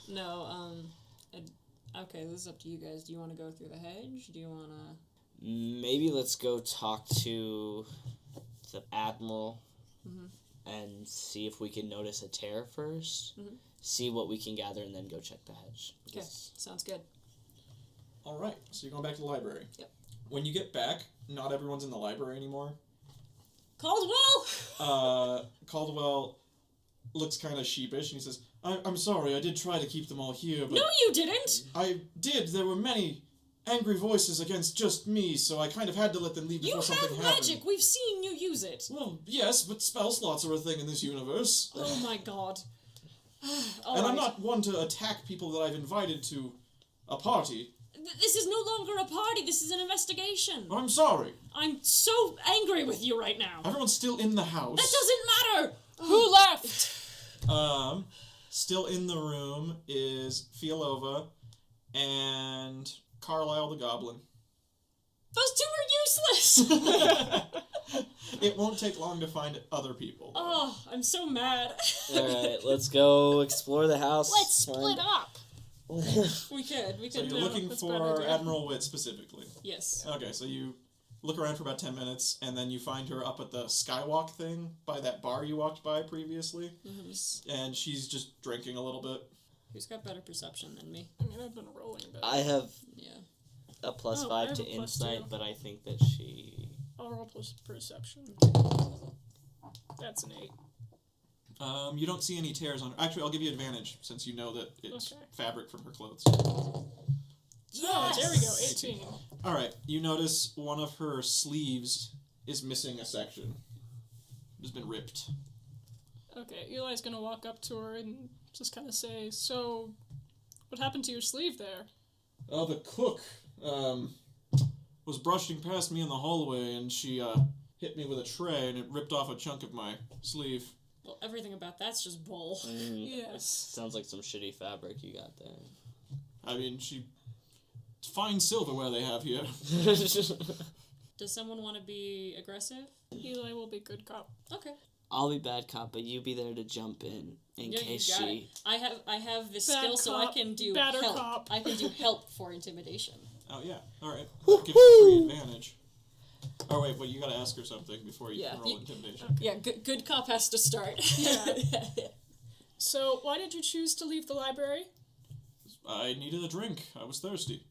No, okay, this is up to you guys. Do you want to go through the hedge? Do you want to... maybe let's go talk to the admiral and see if we can notice a tear first. See what we can gather, and then go check the hedge. Okay, sounds good. All right, so you're going back to the library. Yep. When you get back, not everyone's in the library anymore. Caldwell! Caldwell looks kind of sheepish, and he says, I'm sorry, I did try to keep them all here, but... No, you didn't! I did. There were many angry voices against just me, so I kind of had to let them leave You before something have happened. magic! We've seen you use it! Well, yes, but spell slots are a thing in this universe. Oh my god. And I'm not one to attack people that I've invited to a party. This is no longer a party. This is an investigation. I'm sorry. I'm so angry with you right now. Everyone's still in the house. That doesn't matter. Who left? Still in the room is Fialova and Carlisle the Goblin. Those two are useless. It won't take long to find other people. Oh, I'm so mad. Alright, let's go explore the house. Let's split up. We could. So you're looking that's a bad for idea. Admiral Witt specifically. Yes. Okay, so you look around for about 10 minutes, and then you find her up at the skywalk thing by that bar you walked by previously. Mm-hmm. And she's just drinking a little bit. Who's got better perception than me? I mean, I've been rolling, but I have Yeah. a plus Oh, I 5 have to a plus insight, 2. but I think that she... I'll roll plus perception. That's an 8. You don't see any tears on her. Actually, I'll give you advantage, since you know that it's Okay. fabric from her clothes. Oh, there we go. 18. Alright, you notice one of her sleeves is missing a section. It's been ripped. Okay, Eli's gonna walk up to her and just kind of say, "So, what happened to your sleeve there?" Oh, the cook, was brushing past me in the hallway, and she, hit me with a tray, and it ripped off a chunk of my sleeve. Well, everything about that's just bull. Yes. Sounds like some shitty fabric you got there. I mean, it's fine silverware they have here. Does someone want to be aggressive? Eli will be good cop. Okay. I'll be bad cop, but you be there to jump in Yeah, case you got she... it. I have this Bad skill, so I cop, can do badder help. cop. I can do help for intimidation. Oh, yeah. Alright. That gives you 3 advantage. Oh, wait, but you gotta ask her something before you Yeah, can roll you- intimidation. Yeah, good cop has to start. Yeah. So, why did you choose to leave the library? I needed a drink. I was thirsty.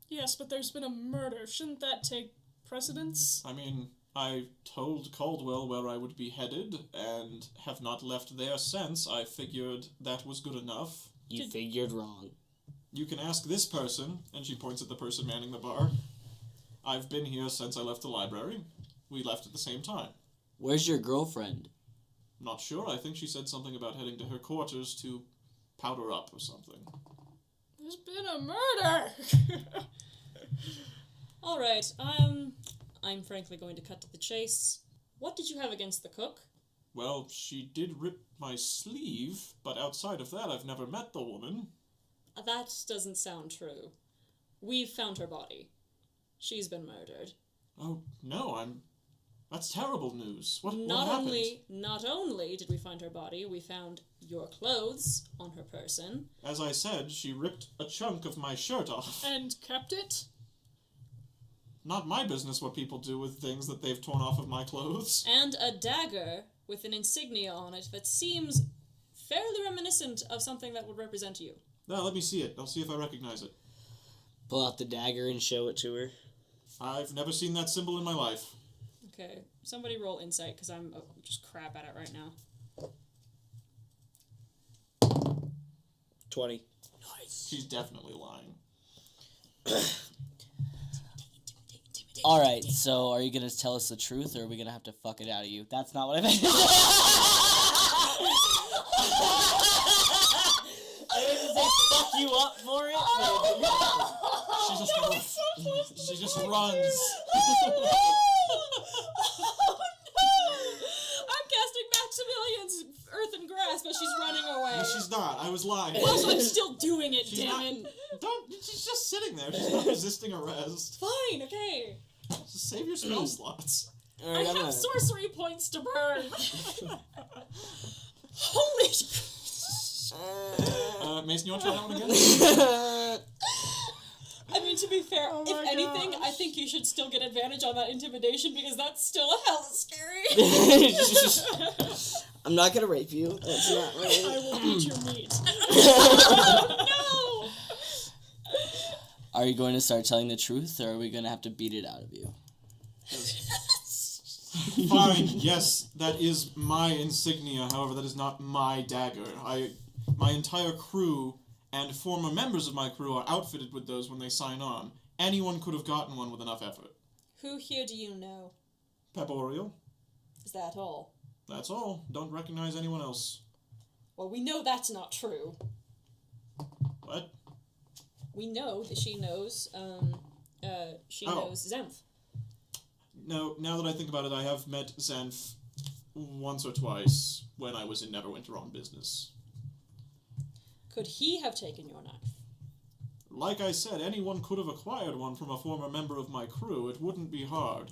Yes, but there's been a murder. Shouldn't that take precedence? I mean, I told Caldwell where I would be headed, and have not left there since. I figured that was good enough. You figured wrong. You can ask this person, and she points at the person manning the bar. I've been here since I left the library. We left at the same time. Where's your girlfriend? Not sure. I think she said something about heading to her quarters to powder up or something. There's been a murder! All right. I'm frankly going to cut to the chase. What did you have against the cook? Well, she did rip my sleeve, but outside of that, I've never met the woman. That doesn't sound true. We've found her body. She's been murdered. Oh, no, that's terrible news. What happened? Not only did we find her body, we found your clothes on her person. As I said, she ripped a chunk of my shirt off. And kept it? Not my business what people do with things that they've torn off of my clothes. And a dagger with an insignia on it that seems fairly reminiscent of something that would represent you. Now, let me see it. I'll see if I recognize it. Pull out the dagger and show it to her. I've never seen that symbol in my life. Okay, somebody roll insight, because I'm just crap at it right now. 20. She's definitely lying. Alright, so are you gonna tell us the truth, or are we gonna have to fuck it out of you? That's not what I meant. I didn't say fuck you up for it. She just runs. I'm casting Maximilian's Earth and Grass, but she's running away. No, she's not. I was lying. Also, I'm still doing it, She's damn not- it. She's just sitting there. She's not resisting arrest. Fine, okay. Just save your spell slots. I Alright, I'm have gonna... sorcery points to burn. Holy Mason, you want to try that one again? I mean, to be fair, Oh if my anything, gosh. I think you should still get advantage on that intimidation because that's still hella scary. I'm not gonna rape you. That's not I right. will eat your meat. No! Are you going to start telling the truth, or are we gonna have to beat it out of you? Fine, yes, that is my insignia. However, that is not my dagger. My entire crew and former members of my crew are outfitted with those when they sign on. Anyone could have gotten one with enough effort. Who here do you know? Peporial, Is that all? that's all. Don't recognize anyone else. Well, we know that's not true. What? We know that she knows, she Oh. knows Zenth. No, now that I think about it, I have met Zenf once or twice when I was in Neverwinter on business. Could he have taken your knife? Like I said, anyone could have acquired one from a former member of my crew. It wouldn't be hard.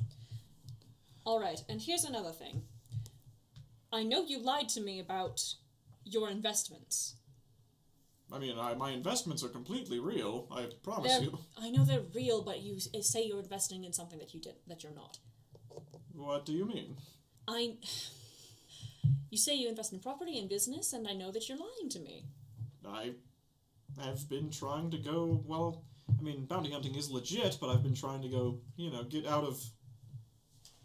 Alright, and here's another thing. I know you lied to me about your investments. I mean, my investments are completely real. I promise you. I know they're real, but you say you're investing in something that you're not. What do you mean? You say you invest in property and business, and I know that you're lying to me. I have been trying to go, well, I mean, bounty hunting is legit, but I've been trying to go, get out of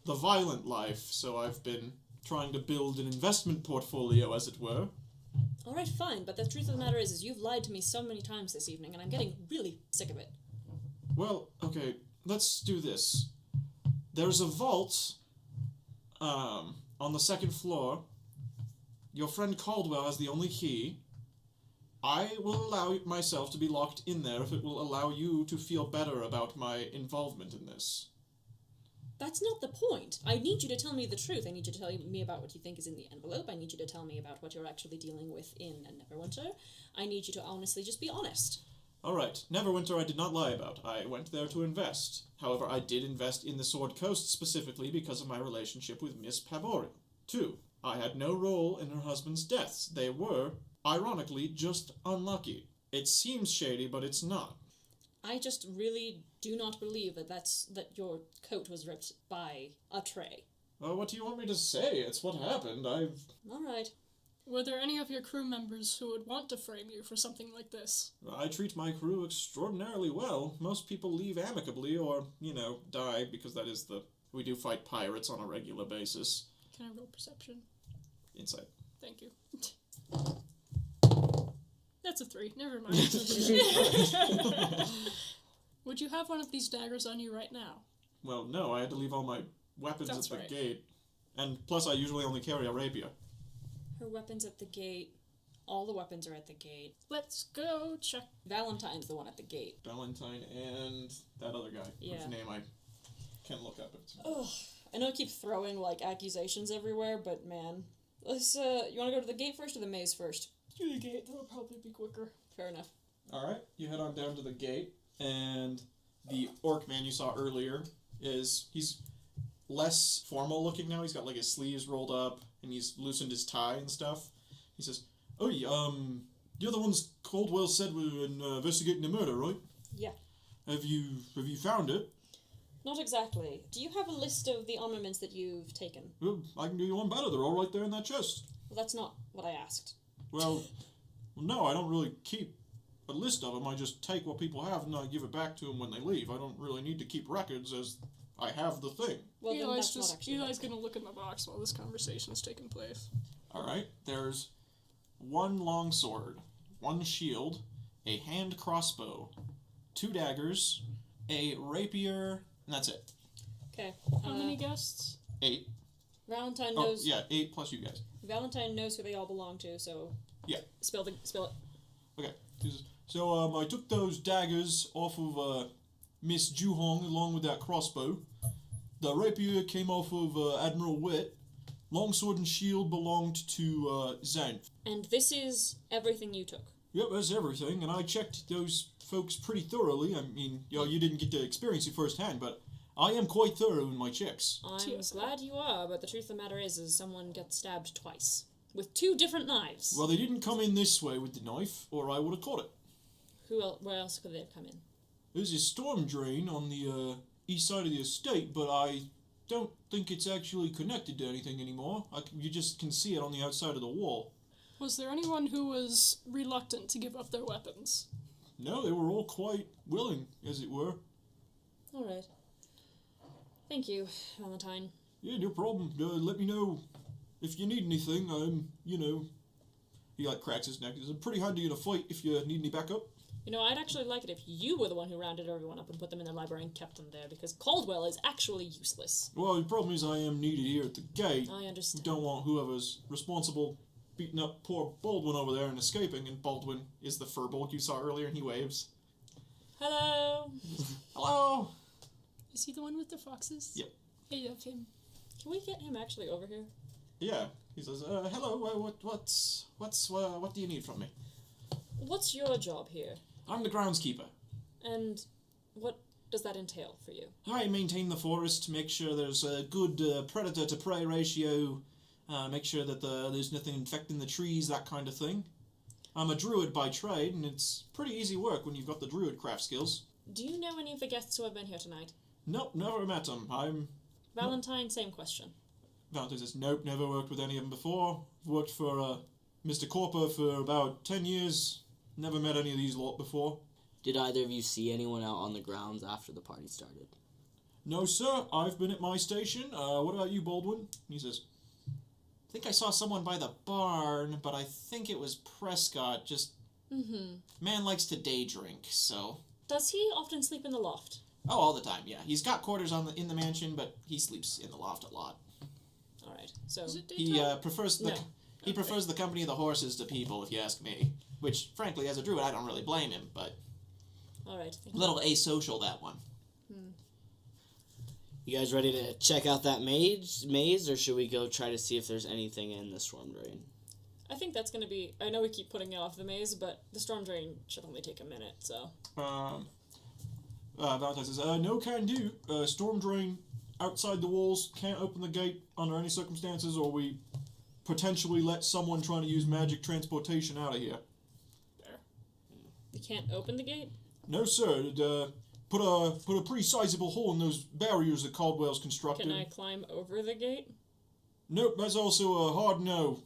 the violent life, so I've been trying to build an investment portfolio, as it were. Alright, fine, but the truth of the matter is you've lied to me so many times this evening, and I'm getting really sick of it. Well, okay, let's do this. There's a vault, on the second floor. Your friend Caldwell has the only key. I will allow myself to be locked in there if it will allow you to feel better about my involvement in this. That's not the point. I need you to tell me the truth. I need you to tell me about what you think is in the envelope. I need you to tell me about what you're actually dealing with in Neverwinter. I need you to honestly just be honest. Alright, Neverwinter I did not lie about. I went there to invest. However, I did invest in the Sword Coast specifically because of my relationship with Miss Paboriel. 2. I had no role in her husband's deaths. They were, ironically, just unlucky. It seems shady, but it's not. I just really do not believe that your coat was ripped by a tray. Well, what do you want me to say? It's what happened. Alright. Were there any of your crew members who would want to frame you for something like this? I treat my crew extraordinarily well. Most people leave amicably or, die, because that is we do fight pirates on a regular basis. Can I roll perception? Insight. Thank you. That's a 3. Never mind. Would you have one of these daggers on you right now? Well, no, I had to leave all my weapons That's at the right. gate. And plus I usually only carry a rapier. Her weapon's at the gate. All the weapons are at the gate. Let's go check. Valentine's the one at the gate. Valentine and that other guy, Yeah. whose name I can't look up. Ugh. I know I keep throwing, accusations everywhere, but man. Let's, you wanna go to the gate first or the maze first? To the gate, that'll probably be quicker. Fair enough. Alright, you head on down to the gate, and the orc man you saw earlier he's less formal looking now. He's got his sleeves rolled up, and he's loosened his tie and stuff. He says, "Oh, you're the ones Caldwell said were investigating the murder, right? Yeah. Have you found it?" Not exactly. Do you have a list of the armaments that you've taken? Well, I can do you one better. They're all right there in that chest. Well, that's not what I asked. Well, no, I don't really keep a list of them. I just take what people have and I give it back to them when they leave. I don't really need to keep records as I have the thing. Well, then Eli's that's not actually Eli's helpful. gonna look in the box while this conversation's taking place. Alright, there's one longsword, one shield, a hand crossbow, 2 daggers, a rapier, and that's it. Okay. How many guests? 8. Valentine Oh, knows. yeah, 8 plus you guys. Valentine knows who they all belong to, so. Yeah. Spill it. Okay. So, I took those daggers off of, Miss Juhong along with that crossbow. The rapier came off of, Admiral Witt. Longsword and shield belonged to, Zan. And this is everything you took. Yep, that's everything, and I checked those folks pretty thoroughly. I mean, you didn't get to experience it firsthand, but I am quite thorough in my checks. I'm TSA. glad you are, but the truth of the matter is someone got stabbed twice. With 2 different knives. Well, they didn't come in this way with the knife, or I would have caught it. Where else could they have come in? There's a storm drain on the east side of the estate, but I don't think it's actually connected to anything anymore. You just can see it on the outside of the wall. Was there anyone who was reluctant to give up their weapons? No, they were all quite willing, as it were. Alright. Thank you, Valentine. Yeah, no problem. Let me know if you need anything. He cracks his neck. It's pretty handy in a fight if you need any backup. You know, I'd actually like it if you were the one who rounded everyone up and put them in the library and kept them there, because Caldwell is actually useless. Well, the problem is I am needed here at the gate. I We understand. don't want whoever's responsible beating up poor Baldwin over there and escaping, and Baldwin is the furbolg you saw earlier, and he waves. Hello. Hello. Is he the one with the foxes? Yep. I love him. Can we get him actually over here? Yeah. He says, hello. What do you need from me? What's your job here? I'm the groundskeeper. And what does that entail for you? I maintain the forest, make sure there's a good predator to prey ratio, make sure that there's nothing infecting the trees, that kind of thing. I'm a druid by trade, and it's pretty easy work when you've got the druid craft skills. Do you know any of the guests who have been here tonight? Nope, never met them. Valentine, same question. Valentine says, nope, never worked with any of them before. Worked for Mr. Corper for about 10 years. Never met any of these lot before. Did either of you see anyone out on the grounds after the party started? No, sir. I've been at my station. What about you, Baldwin? He says, I think I saw someone by the barn, but I think it was Prescott. Just, man likes to day drink, so... Does he often sleep in the loft? Oh, all the time, yeah. He's got quarters in the mansion, but he sleeps in the loft a lot. Alright, so... Is it He daytime? prefers the company of the horses to people, if you ask me. Which, frankly, as a druid, I don't really blame him, but... Alright, A little asocial, that one. You guys ready to check out that maze, or should we go try to see if there's anything in the storm drain? I think that's gonna be... I know we keep putting it off the maze, but the storm drain should only take a minute, so... Valentine says, no can do. Storm drain outside the walls, can't open the gate under any circumstances, or we potentially let someone trying to use magic transportation out of here. You can't open the gate? No, sir. Put a pretty sizable hole in those barriers that Caldwell's constructed. Can I climb over the gate? Nope, that's also a hard no.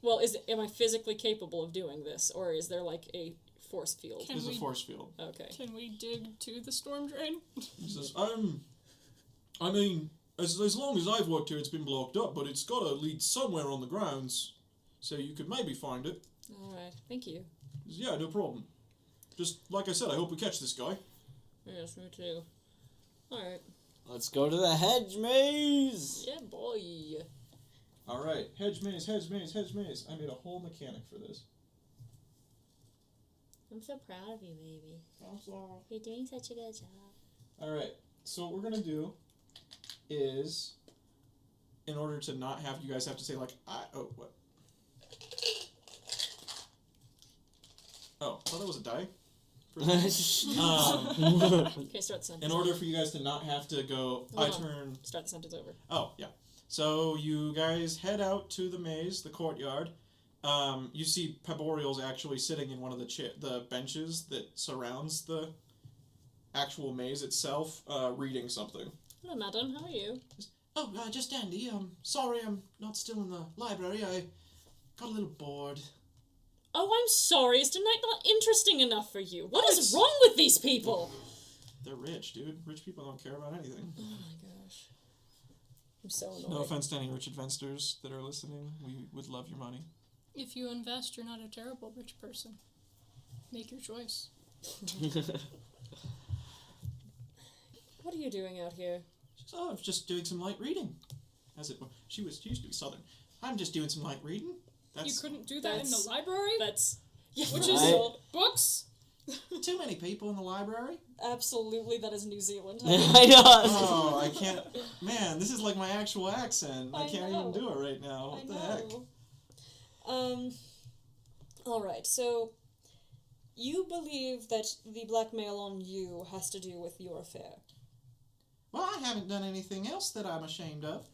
Well, am I physically capable of doing this, or is there like a force field? Can There's we- a force field. Okay. Can we dig to the storm drain? He says, I mean, as long as I've worked here, it's been blocked up, but it's got to lead somewhere on the grounds, so you could maybe find it. Alright, thank you. He says, yeah, no problem. Just like I said, I hope we catch this guy. Yes, me too. Alright. Let's go to the hedge maze! Yeah, boy. Alright, hedge maze, hedge maze, hedge maze. I made a whole mechanic for this. I'm so proud of you, baby. I'm sorry. You're doing such a good job. Alright, so what we're gonna do is, in order to not have you guys have to say like, what? Oh, I thought that was a die. Okay, start the sentence. In order for you guys to not have to go, I Hold on. turn. Start the sentence over. Oh, yeah. So you guys head out to the maze, the courtyard. You see Peborial's actually sitting in one of the benches that surrounds the actual maze itself, reading something. Hello, madam. How are you? Oh, just Andy. Sorry I'm not still in the library. I got a little bored. Oh, I'm sorry. Is tonight not interesting enough for you? What is it's- wrong with these people? They're rich, dude. Rich people don't care about anything. Oh my gosh. I'm so annoyed. No offense to any rich investors that are listening. We would love your money. If you invest, you're not a terrible rich person. Make your choice. What are you doing out here? She says, I'm just doing some light reading. As it were. She used to be Southern. I'm just doing some light reading. You couldn't do that in the that's- library? That's... Yeah, Which Right. is books? Too many people in the library. Absolutely, that is New Zealand. I know! Oh, I can't. Man, this is like my actual accent. I I can't know. even do it right now. What the heck? Alright, so you believe that the blackmail on you has to do with your affair. Well, I haven't done anything else that I'm ashamed of.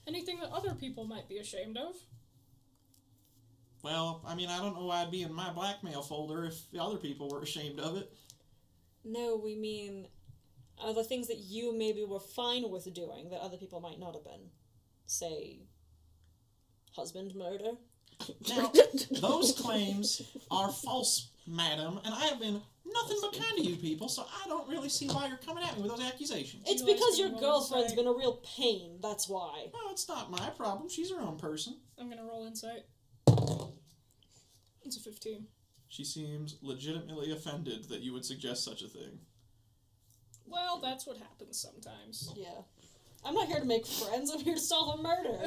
Anything that other people might be ashamed of? Well, I mean, I don't know why I'd be in my blackmail folder if the other people were ashamed of it. No, we mean the things that you maybe were fine with doing that other people might not have been. Say, husband murder. Now, those claims are false, madam, and I have been nothing but kind to you people, so I don't really see why you're coming at me with those accusations. It's You guys because can your roll girlfriend's insight. been a real pain, that's why. No, it's not my problem. She's her own person. I'm gonna roll insight. It's a 15. She seems legitimately offended that you would suggest such a thing. Well, that's what happens sometimes. Yeah. I'm not here to make friends, I'm here to solve a murder.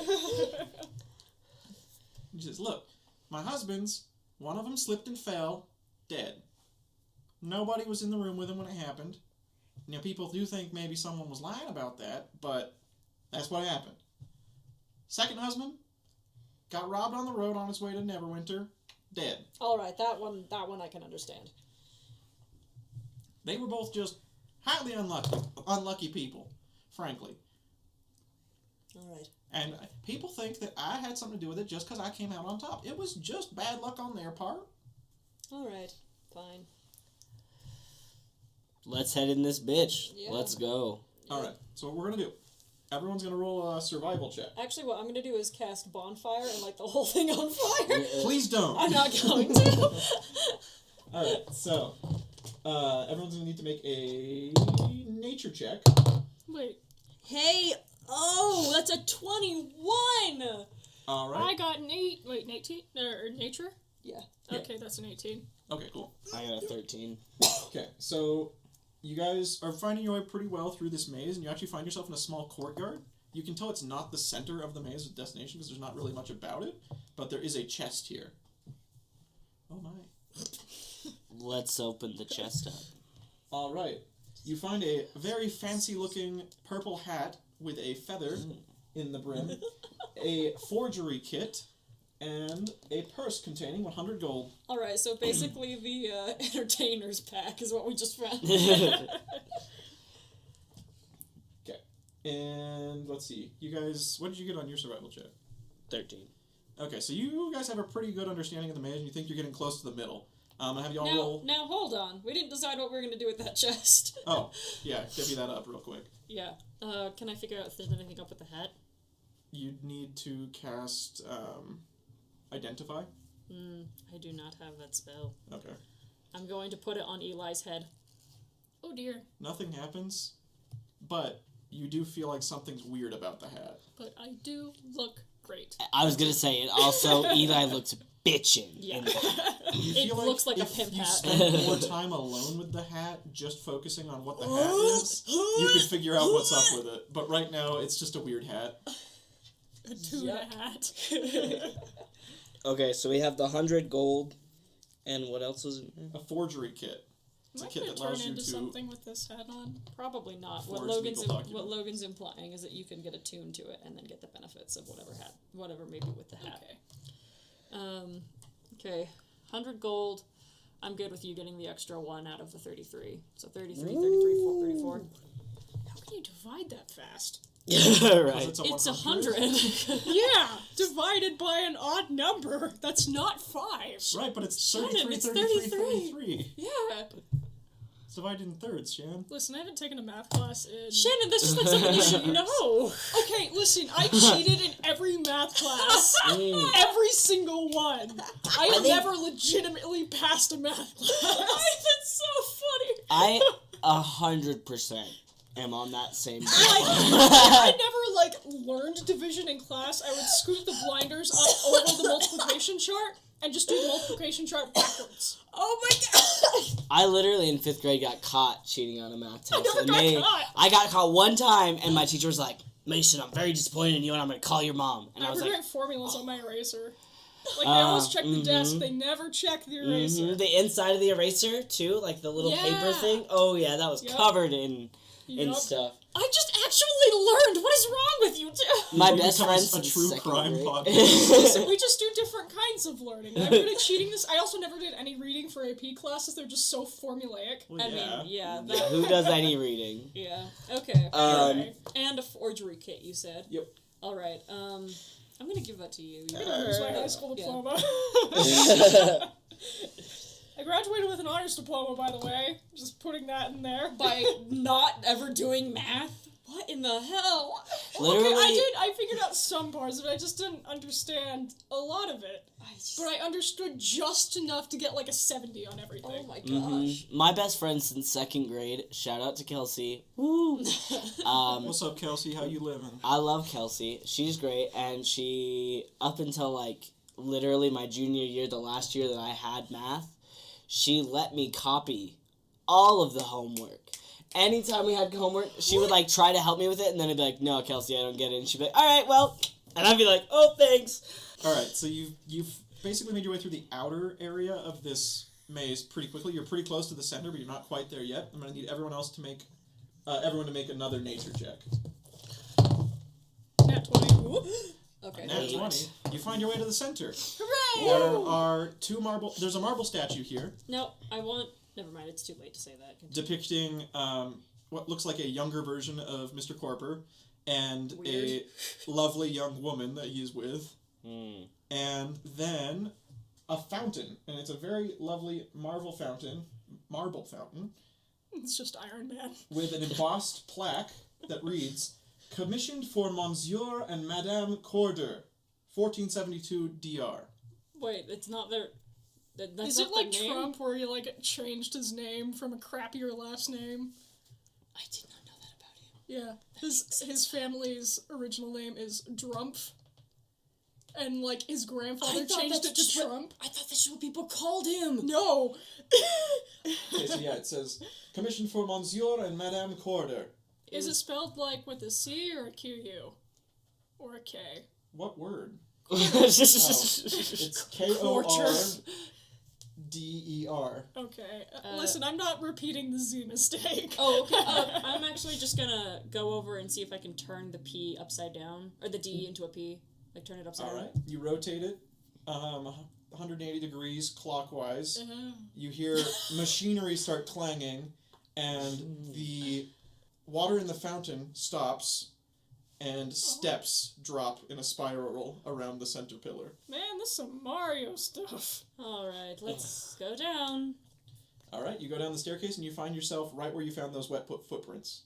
She says, look, my husbands, one of them slipped and fell, dead. Nobody was in the room with him when it happened. You know, people do think maybe someone was lying about that, but that's what happened. Second husband got robbed on the road on his way to Neverwinter, dead. All right, that one I can understand. They were both just highly unlucky people, frankly. All right. And people think that I had something to do with it just because I came out on top. It was just bad luck on their part. All right, fine. Let's head in this bitch. Yeah. Let's go. All right, so what we're going to do, everyone's going to roll a survival check. Actually, what I'm going to do is cast bonfire and light the whole thing on fire. Please don't. I'm not going to. All right, so everyone's going to need to make a nature check. Wait, Hey, oh, that's a 21. All right. I got an 8. Wait, 18? Or nature? Yeah. Okay, that's an 18. Okay, cool. I got a 13. Okay, so you guys are finding your way pretty well through this maze, and you actually find yourself in a small courtyard. You can tell it's not the center of the maze of destination because there's not really much about it, but there is a chest here. Oh my. Let's open the chest up. All right. You find a very fancy-looking purple hat with a feather in the brim, a forgery kit, and a purse containing 100 gold. All right, so basically the entertainer's pack is what we just found. Okay. And let's see. You guys, what did you get on your survival check? 13. Okay, so you guys have a pretty good understanding of the maze, and you think you're getting close to the middle. I'm gonna have y'all roll. Now, hold on. We didn't decide what we were going to do with that chest. Oh, yeah, divvy that up real quick. Yeah. Can I figure out if there's anything up with the hat? You'd need to cast Identify. I do not have that spell. Okay. I'm going to put it on Eli's head. Oh dear. Nothing happens, but you do feel like something's weird about the hat. But I do look great. I was gonna say it. Also, Eli looks bitchin'. Yeah. in that. You It feel looks like a if pimp you hat. spend more time alone with the hat, just focusing on what the hat is, you could figure out what's up with it. But right now, it's just a weird hat. A tuna hat. Okay, so we have the 100 gold, and what else was in there? A forgery kit. It's Am a I kit gonna that allows turn you into to... something with this hat on? Probably not. Forged legal document. What Logan's implying is that you can get attuned to it and then get the benefits of whatever may be with the hat. Okay. Okay, 100 gold. I'm good with you getting the extra 1 out of the 33. So 33, 33, 34. How can you divide that fast? Right. It's It's 100. Yeah, divided by an odd number. That's not 5. Right, but it's Shannon, 33, it's 33, 33. 33. Yeah. It's divided in thirds, Shan. Listen, I haven't taken a math class in... Shannon, this is like something you should know. Okay, listen, I cheated in every math class. Every single one. I never legitimately passed a math class. That's so funny. I 100% am on that same boat. I never, learned division in class. I would scoot the blinders up over the multiplication chart and just do the multiplication chart backwards. Oh my god. I literally in 5th grade got caught cheating on a math test. never got caught. I got caught one time, and my teacher was like, Mason, I'm very disappointed in you, and I'm going to call your mom. And I was like, writing formulas on my eraser. They always check the desk, they never check the eraser. the inside of the eraser, too, like the little paper Yeah. thing. Oh, yeah, that was Yep. covered in Yup. stuff. I just actually learned. What is wrong with you two? My We've best become friend's a in true 2nd crime grade. podcast. We just do different kinds of learning. I'm good at cheating this. I also never did any reading for AP classes. They're just so formulaic. Well, I yeah. mean, yeah. Yeah, who does any reading? Yeah. Okay. Um, And a forgery kit, you said. Yep. All right. I'm gonna give that to you. I'm gonna lose my high school Yeah. diploma. I graduated with an honors diploma, by the way. Just putting that in there. By not ever doing math. What in the hell? Literally, I figured out some parts of it. I just didn't understand a lot of it. But I understood just enough to get a 70 on everything. Oh my gosh. my best friend since 2nd grade, shout out to Kelsey. Woo! What's up, Kelsey? How you living? I love Kelsey. She's great, and she, up until literally my junior year, the last year that I had math, she let me copy all of the homework. Anytime we had homework, she would try to help me with it, and then I'd be like, "No, Kelsey, I don't get it." And she'd be like, "All right, well," and I'd be like, "Oh, thanks." All right, so you've basically made your way through the outer area of this maze pretty quickly. You're pretty close to the center, but you're not quite there yet. I'm going to need everyone else to make another nature check. Nat 20. Ooh. Okay. Nat 20. You find your way to the center. Hooray! There are There's a marble statue here No, never mind, it's too late to say that. Continue. depicting what looks like a younger version of Mr. Corper and Weird. a lovely young woman that he's with. Mm. And then a fountain, and it's a very lovely marble fountain, It's just Iron Man. with an embossed plaque that reads, "Commissioned for Monsieur and Madame Corder, 1472 DR." Wait, it's not their... That's Is not it like the name? Trump where he like changed his name from a crappier last name? I did not know that about him. Yeah. His family's original name is Drumpf. And like his grandfather changed it to Trump. I thought that's what people called him. No. Okay, so yeah, it says, "Commissioned for Monsieur and Madame Corder." Is it spelled like with a C or a QU? Or a K? What word? Oh. It's KORDER. Okay. Listen, I'm not repeating the Z mistake. Oh, okay. I'm actually just gonna go over and see if I can turn the P upside down, or the D into a P. Like turn it upside down. Alright, you rotate it 180 degrees clockwise. You hear machinery start clanging, and the water in the fountain stops, and steps drop in a spiral around the center pillar. Man, this is some Mario stuff. Alright, let's go down. Alright, you go down the staircase and you find yourself right where you found those wet footprints.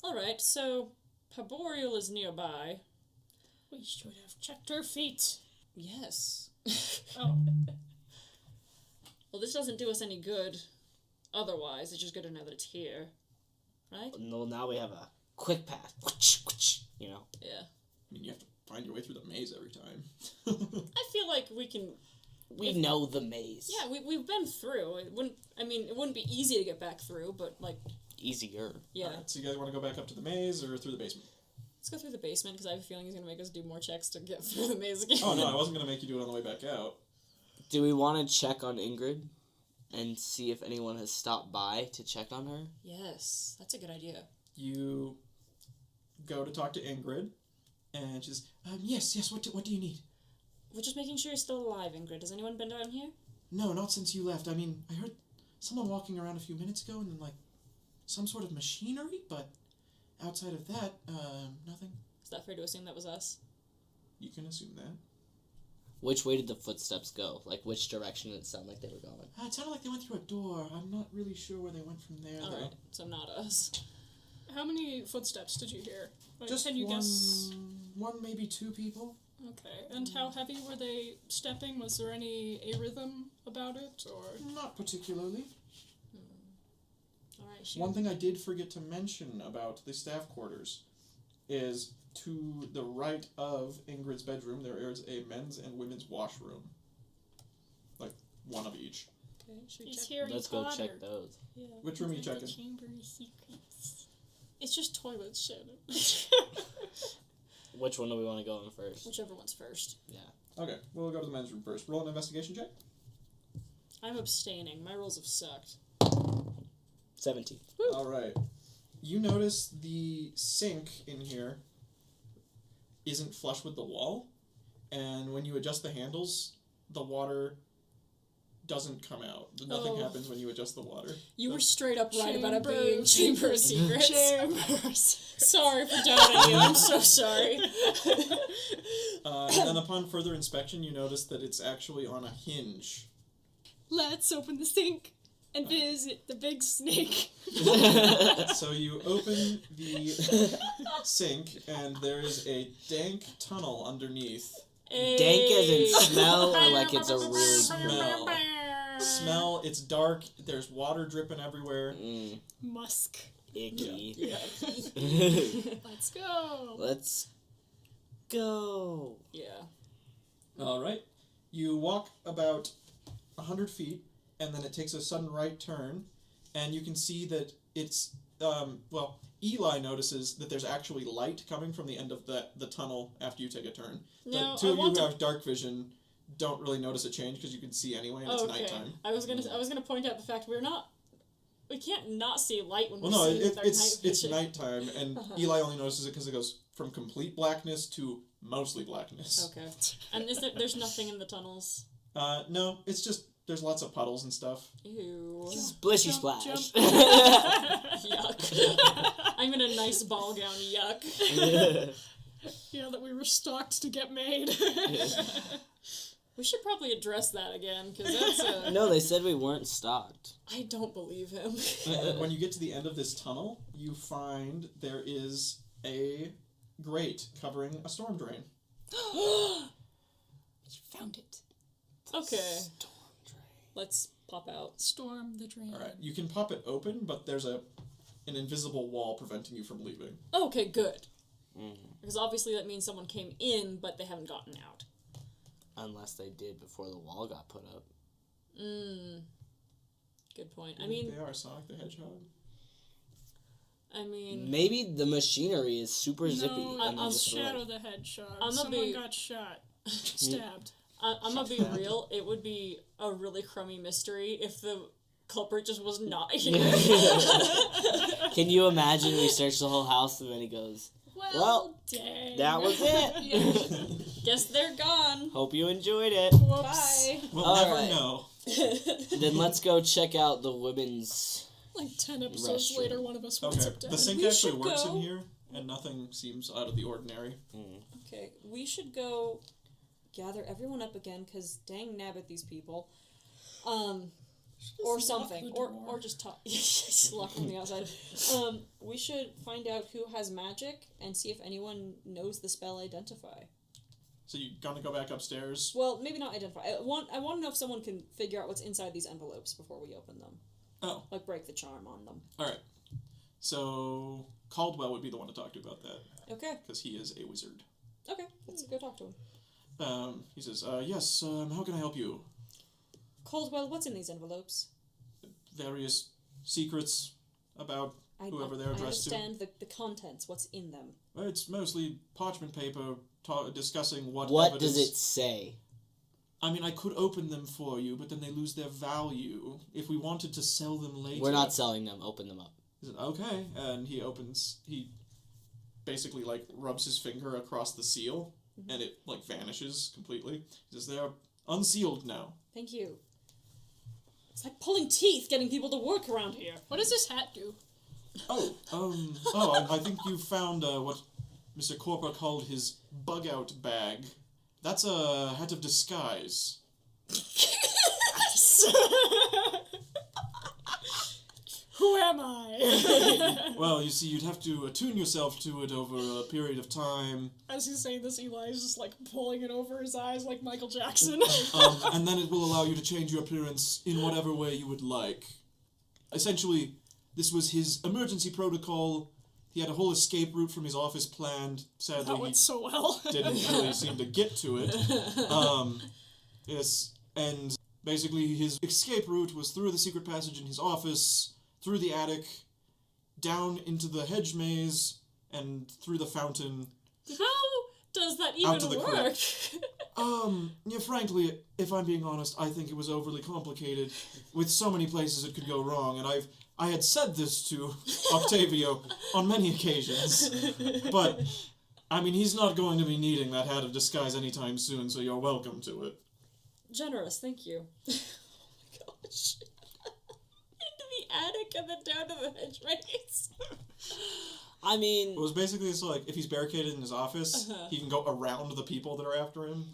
Alright, so Paborial is nearby. We should have checked her feet. Yes. Oh. Well, this doesn't do us any good. Otherwise, it's just good to know that it's here. Right? No, now we have a quick path. You know? Yeah. I mean, you have to find your way through the maze every time. I feel like we can... We know the maze. Yeah, we've been through. It wouldn't be easy to get back through, but, like... Easier. Yeah. Alright, so you guys want to go back up to the maze or through the basement? Let's go through the basement, because I have a feeling he's going to make us do more checks to get through the maze again. Oh no, I wasn't going to make you do it on the way back out. Do we want to check on Ingrid and see if anyone has stopped by to check on her? Yes, that's a good idea. You go to talk to Ingrid, and she's, yes, what do you need? We're just making sure you're still alive, Ingrid. Has anyone been down here? No, not since you left. I mean, I heard someone walking around a few minutes ago, and then, like, some sort of machinery, but outside of that, nothing. Is that fair to assume that was us? You can assume that. Which way did the footsteps go? Like, which direction did it sound like they were going? It sounded like they went through a door. I'm not really sure where they went from there, though. Alright, so not us. How many footsteps did you hear? Like, Just can you one, guess? one, maybe two people. Okay. And how heavy were they stepping? Was there any a rhythm about it, or? Not particularly. Alright, One thing I did forget to mention about the staff quarters is to the right of Ingrid's bedroom, there is a men's and women's washroom. Like, one of each. Okay, should we Is check? Harry Let's go Potter. check those. Yeah. Which room are you checking? Chamber of Secrets. It's just toilets, Shannon. Which one do we want to go in first? Whichever one's first. Yeah. Okay, we'll go to the men's room first. Roll an investigation check. I'm abstaining. My rolls have sucked. 17. Alright. You notice the sink in here isn't flush with the wall, and when you adjust the handles, the water doesn't come out. Nothing happens when you adjust the water. You were straight up right about it Chamber being of Chamber of Secrets. Chambers. Sorry for doubting you. I'm so sorry. And then upon further inspection, you notice that it's actually on a hinge. Let's open the sink and visit the big snake. So you open the sink, and there is a dank tunnel underneath. Dank as in smell, or like it's a really Smell. Smell, it's dark, there's water dripping everywhere. Musk. Icky. Yeah. Let's go. Let's go. Yeah. Alright. You walk about 100 feet, and then it takes a sudden right turn, and you can see that it's, Eli notices that there's actually light coming from the end of the tunnel after you take a turn. Now, The two I of you want who to... have dark vision don't really notice a change because you can see anyway, and it's nighttime. I was gonna point out the fact we can't not see light when Well, we're no, seeing with our night it's vision. nighttime, and Eli only notices it because it goes from complete blackness to mostly blackness. Okay. And there's nothing in the tunnels? No, it's just there's lots of puddles and stuff. Ew. Splishy Jump, splash. jump. Yuck. I'm in a nice ball gown, yuck. Yeah, that we were stocked to get made. We should probably address that again, because that's No, they said we weren't stocked. I don't believe him. When you get to the end of this tunnel, you find there is a grate covering a storm drain. You found it. Okay. Storm drain. Let's pop out. Storm the drain. Alright, you can pop it open, but there's an invisible wall preventing you from leaving. Okay, good. Mm. Because obviously that means someone came in, but they haven't gotten out. Unless they did before the wall got put up. Good point. I mean, They are Sonic the Hedgehog. Maybe the machinery is super zippy. No, and they just Shadow the Hedgehog. I'm gonna Someone be- got shot. Stabbed. I'm gonna be real. It would be a really crummy mystery if the culprit just was not here. Can you imagine we search the whole house and then he goes, Well, dang. that was it. Guess they're gone. Hope you enjoyed it. Whoops. Bye. We'll All never right. know. Then let's go check out the women's. Like 10 episodes Restroom. later, one of us Okay, wakes up dead. the sink We actually should works go. in here, and nothing seems out of the ordinary. Okay, we should go gather everyone up again, because dang nabbit these people. Or lock something. the Or door. just talk. Just lock from the outside. We should find out who has magic and see if anyone knows the spell Identify. So you gonna go back upstairs? Well, maybe not Identify. I want to know if someone can figure out what's inside these envelopes before we open them. Oh, Like, break the charm on them. alright. So Caldwell would be the one to talk to about that, Okay. because he is a wizard. Okay, let's go talk to him. He says, yes, how can I help you? Caldwell, what's in these envelopes? Various secrets about whoever they're I addressed to. understand the contents, what's in them. It's mostly parchment paper discussing what What evidence... does it say? I mean, I could open them for you, but then they lose their value if we wanted to sell them later. We're not selling them. Open them up. He said, okay, and he basically, like, rubs his finger across the seal, and it, like, vanishes completely. He says, they're unsealed now. Thank you. It's like pulling teeth getting people to work around here. What does this hat do? I think you found what Mr. Corper called his bug-out bag. That's a hat of disguise. Who am I? Well, you see, you'd have to attune yourself to it over a period of time, As he's saying this, Eli is just like pulling it over his eyes like Michael Jackson. and then it will allow you to change your appearance in whatever way you would like. Essentially, this was his emergency protocol. He had a whole escape route from his office planned. Sadly, That went so well. he didn't really seem to get to it. Yes, and basically his escape route was through the secret passage in his office, through the attic, down into the hedge maze, and through the fountain. How does that Out to even the work? Yeah, frankly, if I'm being honest, I think it was overly complicated, with so many places it could go wrong, and I had said this to Octavio on many occasions, but, I mean, he's not going to be needing that hat of disguise anytime soon, so you're welcome to it. Generous, thank you. Oh my gosh. Into the attic and then down to the hedge maze. I mean, It was basically so, like, if he's barricaded in his office, he can go around the people that are after him.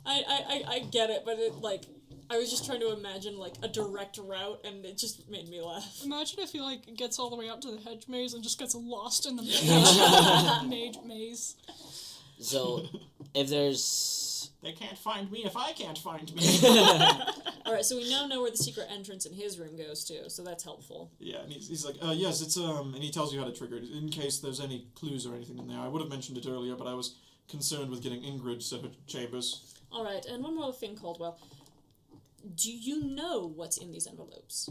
I get it, but it, like, I was just trying to imagine, like, a direct route, and it just made me laugh. Imagine if he like gets all the way out to the hedge maze and just gets lost in the mage maze. so if there's They can't find me if I can't find me. Alright, so we now know where the secret entrance in his room goes to, so that's helpful. Yeah, and he's like, yes, it's, and he tells you how to trigger it, in case there's any clues or anything in there. I would have mentioned it earlier, but I was concerned with getting Ingrid to her chambers. Alright, and one more thing, Caldwell. Do you know what's in these envelopes?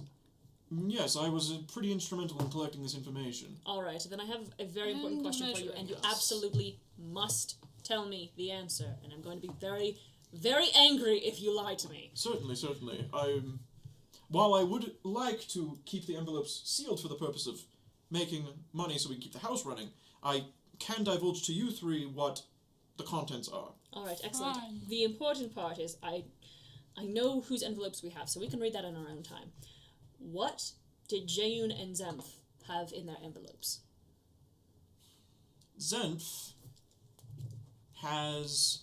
Yes, I was pretty instrumental in collecting this information. Alright, then I have a very important And question for you, and you measuring us. absolutely must tell me the answer. And I'm going to be very, very angry if you lie to me. Certainly, certainly. While I would like to keep the envelopes sealed for the purpose of making money so we can keep the house running, I can divulge to you three what the contents are. All right, excellent. Fine. The important part is I know whose envelopes we have, so we can read that in our own time. What did Jeyun and Zemf have in their envelopes? Zenf has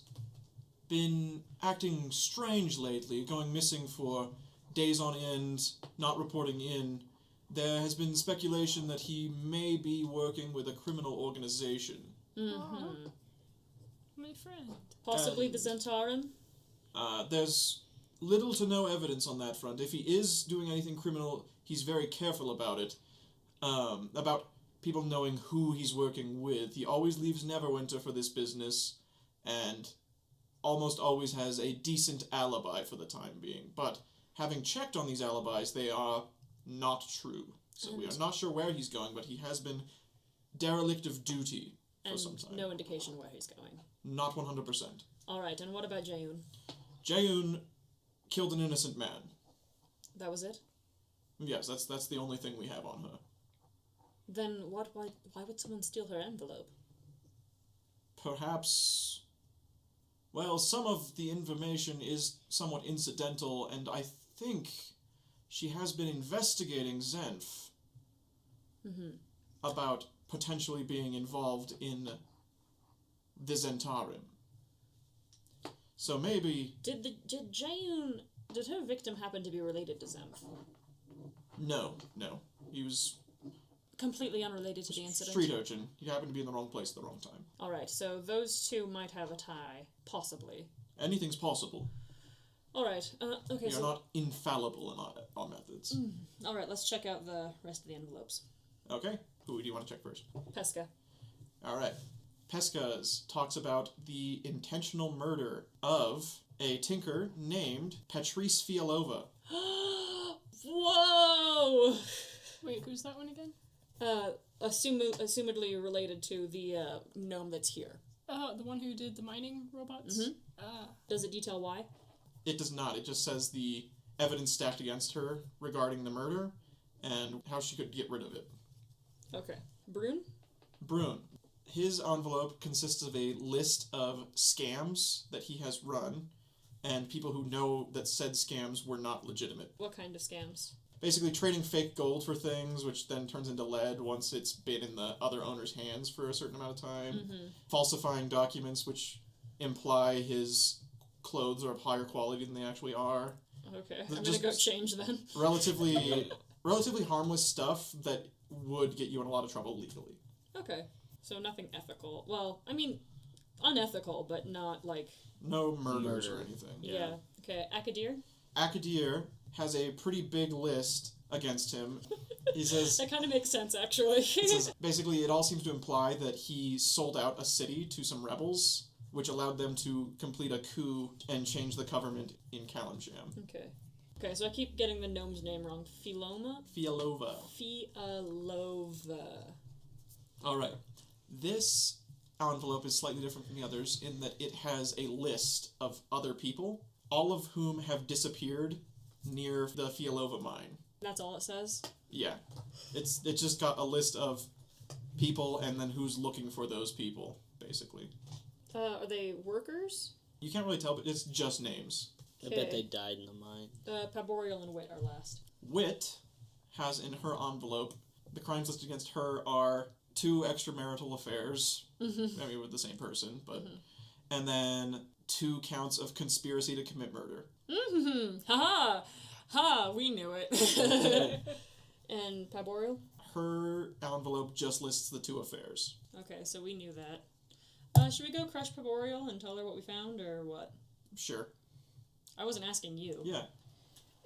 been acting strange lately, going missing for days on end, not reporting in. There has been speculation that he may be working with a criminal organization. Mm-hmm. My friend. Possibly And- the Zentarum? There's little to no evidence on that front. If he is doing anything criminal, he's very careful about it. About people knowing who he's working with. He always leaves Neverwinter for this business, and almost always has a decent alibi for the time being. But having checked on these alibis, they are not true. So we are not sure where he's going, but he has been derelict of duty for And some time. no indication where he's going. Not 100%. Alright, and what about Jeyun? Jeyun killed an innocent man. That was it? Yes, that's the only thing we have on her. Then why would someone steal her envelope? Perhaps... Well, some of the information is somewhat incidental, and I think she has been investigating Zenf about potentially being involved in the Zentarim. So maybe... Did her victim happen to be related to Zemf? No. He was Completely unrelated to the incident? street urchin. He happened to be in the wrong place at the wrong time. Alright, so those two might have a tie. Possibly. Anything's possible. Alright, okay, We are so... not infallible in our methods. Alright, let's check out the rest of the envelopes. Okay, who do you want to check first? Pesca. Alright. Pesca's talks about the intentional murder of a tinker named Patrice Fialova. Whoa! Wait, who's that one again? Assumedly related to the gnome that's here. Oh, the one who did the mining robots? Mhm. Ah. Does it detail why? It does not. It just says the evidence stacked against her regarding the murder and how she could get rid of it. Okay. Brune? Brune. His envelope consists of a list of scams that he has run and people who know that said scams were not legitimate. What kind of scams? Basically trading fake gold for things, which then turns into lead once it's been in the other owner's hands for a certain amount of time. Falsifying documents which imply his clothes are of higher quality than they actually are. Okay, But I'm just- gonna go change then. Relatively harmless stuff that would get you in a lot of trouble legally. Okay, so nothing ethical. Well, I mean, unethical, but not like... No murders or Murder. anything. Yeah. Okay, Akadir? Akadir has a pretty big list against him. He says... That kind of makes sense, actually. It says, basically, it all seems to imply that he sold out a city to some rebels, which allowed them to complete a coup and change the government in Kalimsham. Okay. Okay, so I keep getting the gnome's name wrong. Fialova? Fialova. Fialova. All right. This envelope is slightly different from the others in that it has a list of other people, all of whom have disappeared near the Fialova mine. That's all it says? Yeah. It's just got a list of people and then who's looking for those people, basically. Are they workers? You can't really tell, but it's just names. I bet they died in the mine. Paborial and Wit are last. Wit has in her envelope, the crimes listed against her are 2 extramarital affairs. I mean, with the same person, but... And then 2 counts of conspiracy to commit murder. Ha ha! We knew it. And Paborial? Her envelope just lists the 2 affairs. Okay, so we knew that. Should we go crush Paborial and tell her what we found, or what? Sure. I wasn't asking you. Yeah.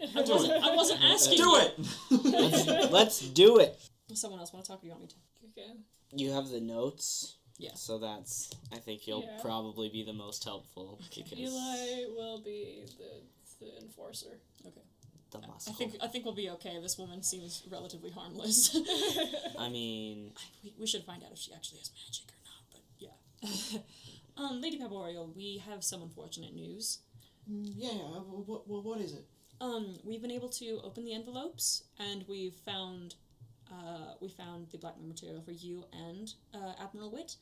I wasn't asking Do you. it! Let's do it. Someone else want to talk, or you want me to? Okay. You have the notes. Yeah. So that's, I think you'll Yeah. probably be the most helpful because Eli will be the enforcer. Okay. the muscle. I think we'll be okay. This woman seems relatively harmless. I mean, we should find out if she actually has magic or not, but yeah. Lady Paborial, we have some unfortunate news. Yeah, what is it? We've been able to open the envelopes, and we found the blackmail material for you and Admiral Witt.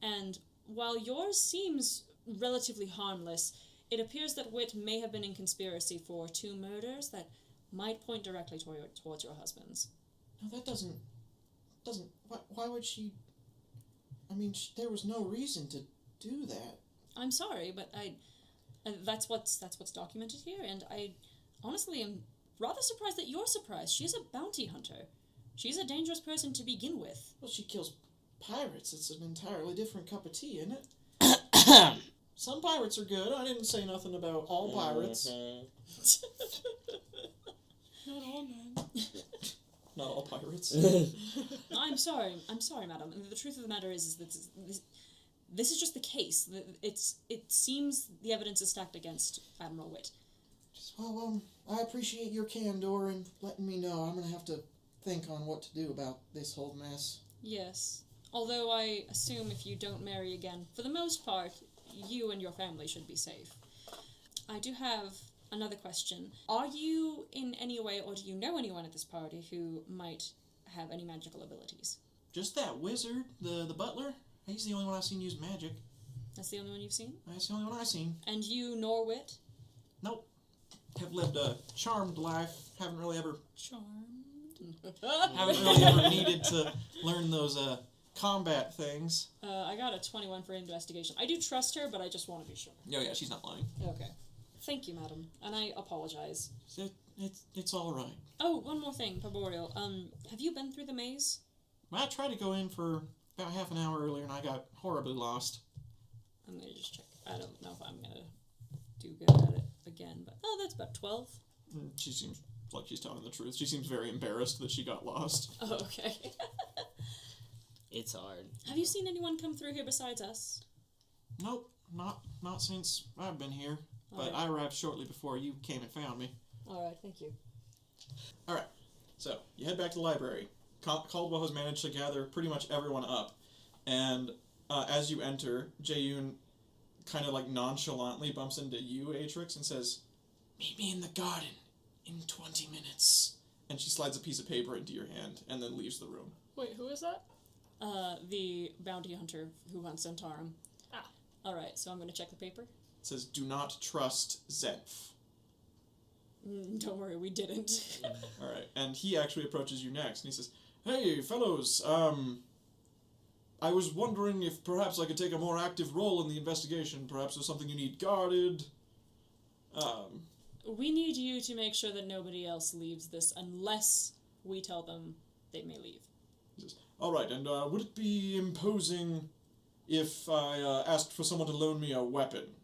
And while yours seems relatively harmless, it appears that Witt may have been in conspiracy for 2 murders that might point directly towards your husband's. No, that doesn't. Why would she? I mean, there was no reason to do that. I'm sorry, but that's what's documented here, and I honestly am rather surprised that you're surprised. She's a bounty hunter. She's a dangerous person to begin with. Well, she kills pirates. It's an entirely different cup of tea, isn't it? Some pirates are good. I didn't say nothing about all pirates. Not all men. Not all pirates. I'm sorry, madam. And the truth of the matter is that this is just the case. It seems the evidence is stacked against Admiral Witt. Well, I appreciate your candor and letting me know. I'm going to have to think on what to do about this whole mess. Yes. Although I assume if you don't marry again, for the most part, you and your family should be safe. I do have another question. Are you in any way, or do you know anyone at this party who might have any magical abilities? Just that wizard, the butler. He's the only one I've seen use magic. That's the only one you've seen? That's the only one I've seen. And you, nor Wit? Nope. Have lived a charmed life. Haven't really ever needed to learn those combat things. I got a 21 for investigation. I do trust her, but I just want to be sure. Oh yeah, she's not lying. Okay. Thank you, madam. And I apologize. It's all right. Oh, one more thing, Parboreal. Have you been through the maze? I tried to go in for about half an hour earlier, and I got horribly lost. I'm gonna just check. I don't know if I'm gonna do good at it again, but that's about 12. She seems like she's telling the truth. She seems very embarrassed that she got lost. Oh, okay. It's hard. Have you seen anyone come through here besides us? Nope, not since I've been here. But Alright. I arrived shortly before you came and found me. Alright, thank you. Alright, so you head back to the library. Caldwell has managed to gather pretty much everyone up. And as you enter, Jaeyoon kind of like nonchalantly bumps into you, Atrix, and says, "Meet me in the garden in 20 minutes. And she slides a piece of paper into your hand and then leaves the room. Wait, who is that? The bounty hunter who hunts Zentarum. Ah. Alright, so I'm gonna check the paper. It says, "Do not trust Zenf." Don't worry, we didn't. Alright, and he actually approaches you next, and he says, "Hey, fellows, I was wondering if perhaps I could take a more active role in the investigation. Perhaps there's something you need guarded. We need you to make sure that nobody else leaves this unless we tell them they may leave." He says, "Alright, and would it be imposing if I asked for someone to loan me a weapon?"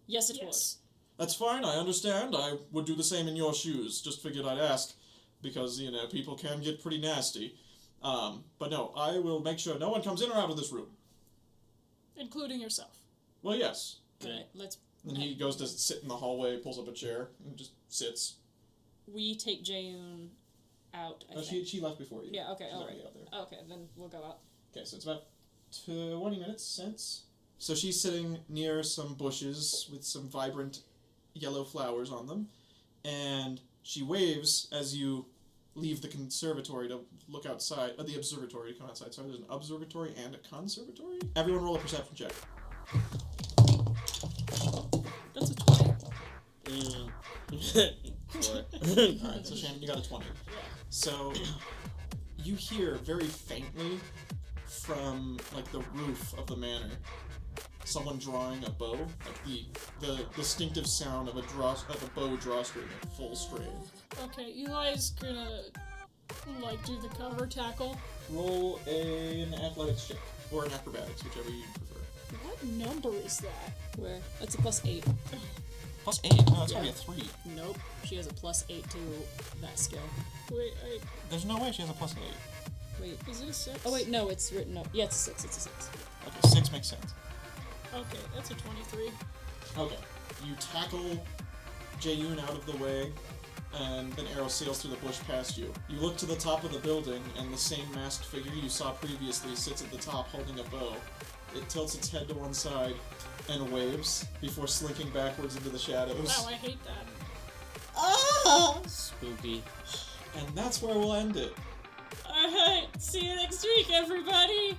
Yes, it Yes. "That's fine, I understand. I would do the same in your shoes. Just figured I'd ask, because, people can get pretty nasty. But no, I will make sure no one comes in or out of this room." Including yourself. "Well, yes." would. Alright, let's... And he goes to sit in the hallway, pulls up a chair, and just sits. We take Jaeyoon out, I Oh, think. she left before you. Yeah, okay, She's alright. already out there. Okay, then we'll go out. Okay, so it's about 20 minutes since. So she's sitting near some bushes with some vibrant yellow flowers on them, and she waves as you leave the conservatory to look outside, the observatory to come outside. Sorry, there's an observatory and a conservatory? Everyone roll a perception check. That's a 20. Four. Alright, so Shannon, you got a 20. So, you hear very faintly from, like, the roof of the manor, someone drawing a bow, like the distinctive sound of a bow drawstring at full strain. Okay, Eli's gonna, do the cover tackle. Roll an athletics check, or an acrobatics, whichever you prefer. What number is that? Where? That's a +8. +8? No, it's Yeah. gonna be a 3. Nope. She has a +8 to that skill. Wait, There's no way she has a +8. Wait. is it a 6? Oh, wait, no, it's written up. Yeah, it's a 6. It's a 6. Okay, 6 makes sense. Okay, that's a 23. Okay, you tackle Jaeyoon out of the way, and an arrow sails through the bush past you. You look to the top of the building, and the same masked figure you saw previously sits at the top holding a bow. It tilts its head to one side, and waves before slinking backwards into the shadows. Wow, I hate that. Ah! Spooky. And that's where we'll end it. Alright, see you next week, everybody!